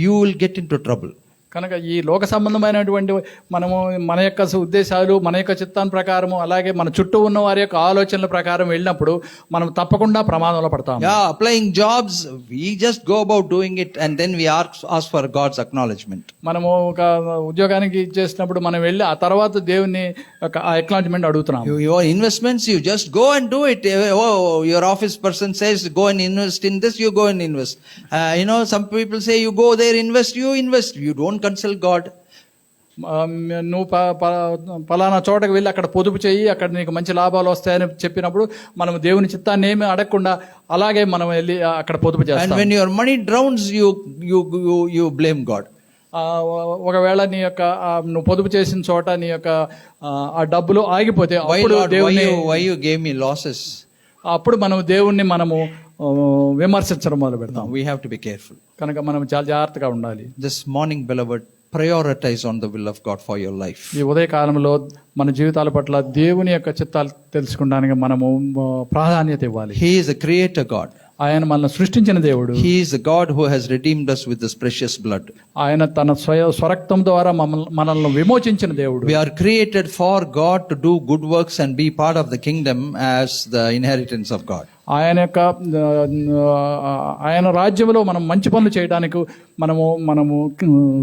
You will get into trouble. కనుక ఈ లోక సంబంధమైనటువంటి మనము మన యొక్క ఉద్దేశాలు, మన యొక్క చిత్తాన్ని ప్రకారము, అలాగే మన చుట్టూ ఉన్న వారి యొక్క ఆలోచనల ప్రకారం వెళ్ళినప్పుడు మనం తప్పకుండా ప్రమాదంలో పడతాం. Yeah, applying jobs, we just go about doing it and then we ask for God's acknowledgement. మనము ఒక ఉద్యోగానికి చేసినప్పుడు మనం వెళ్ళి ఆ తర్వాత దేవుని యొక్క అక్నాలెడ్జ్మెంట్ అడుగుతున్నాం. Your investments, you just go and do it. Oh, your office person says go and invest in this, you go and invest. Some people say you go there, invest. You don't consult God. నువ్వు పలానా చోటకు వెళ్ళి అక్కడ పొదుపు చెయ్యి, అక్కడ నీకు మంచి లాభాలు వస్తాయని చెప్పినప్పుడు మనం దేవుని చిత్తాన్ని ఏమి అడగకుండా అలాగే మనం వెళ్ళి అక్కడ పొదుపు And చేస్తాం. when your money drowns, you blame God. ఒకవేళ నీ యొక్క నువ్వు పొదుపు చేసిన చోట నీ యొక్క ఆ డబ్బులు ఆగిపోతే Why అప్పుడు Lord, దేవుని why you gave me losses? అప్పుడు మనం దేవుణ్ణి మనము విమర్శించడం మొదలు పెడతాం. We have to be careful. కనుక మనం చాలా జాగ్రత్తగా ఉండాలి. This morning, beloved, prioritize on the will of God for your life. ఈ ఉదయ కాలంలో మన జీవితాల పట్ల దేవుని యొక్క చిత్తాలు తెలుసుకోవడానికి మనము ప్రాధాన్యత ఇవ్వాలి. He is a creator God. ఆయన మనల్ని సృష్టించిన దేవుడు. He is a God who has redeemed us with His precious blood. ఆయన తన స్వరక్తం ద్వారా మనల్ని విమోచించిన దేవుడు. We are created for God to do good works and be part of the kingdom as the inheritance of God. ఆయన రాజ్యంలో మనం మంచి పనులు చేయడానికి మనము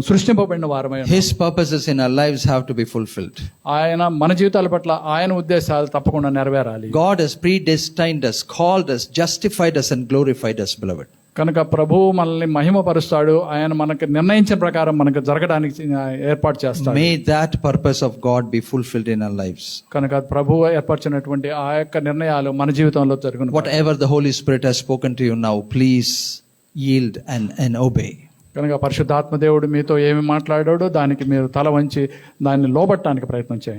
సృష్టింపబడిన వారమై ఉన్నాం. His purposes in our lives have to be fulfilled. ఆయన మన జీవితాల పట్ల ఆయన ఉద్దేశాలు తప్పకుండా నెరవేరాలి. God has predestined us, called us, justified us and glorified us, beloved. కనుక ప్రభువు మనల్ని మహిమపరుస్తాడు. ఆయన మనకు నిర్ణయించిన ప్రకారం మనకు జరగడానికి ఏర్పాటు చేస్తాడు. May that purpose of God be fulfilled in our lives. కనుక ప్రభువు ఏర్పరిచినటువంటి ఆ యొక్క నిర్ణయాలు మన జీవితంలో జరుగును. Whatever the Holy Spirit has spoken to you now, please yield and obey. కనుక పరిశుద్ధాత్మ దేవుడు మీతో ఏమి మాట్లాడాడో దానికి మీరు తల వంచి దాన్ని లోబట్టడానికి ప్రయత్నం చేయండి.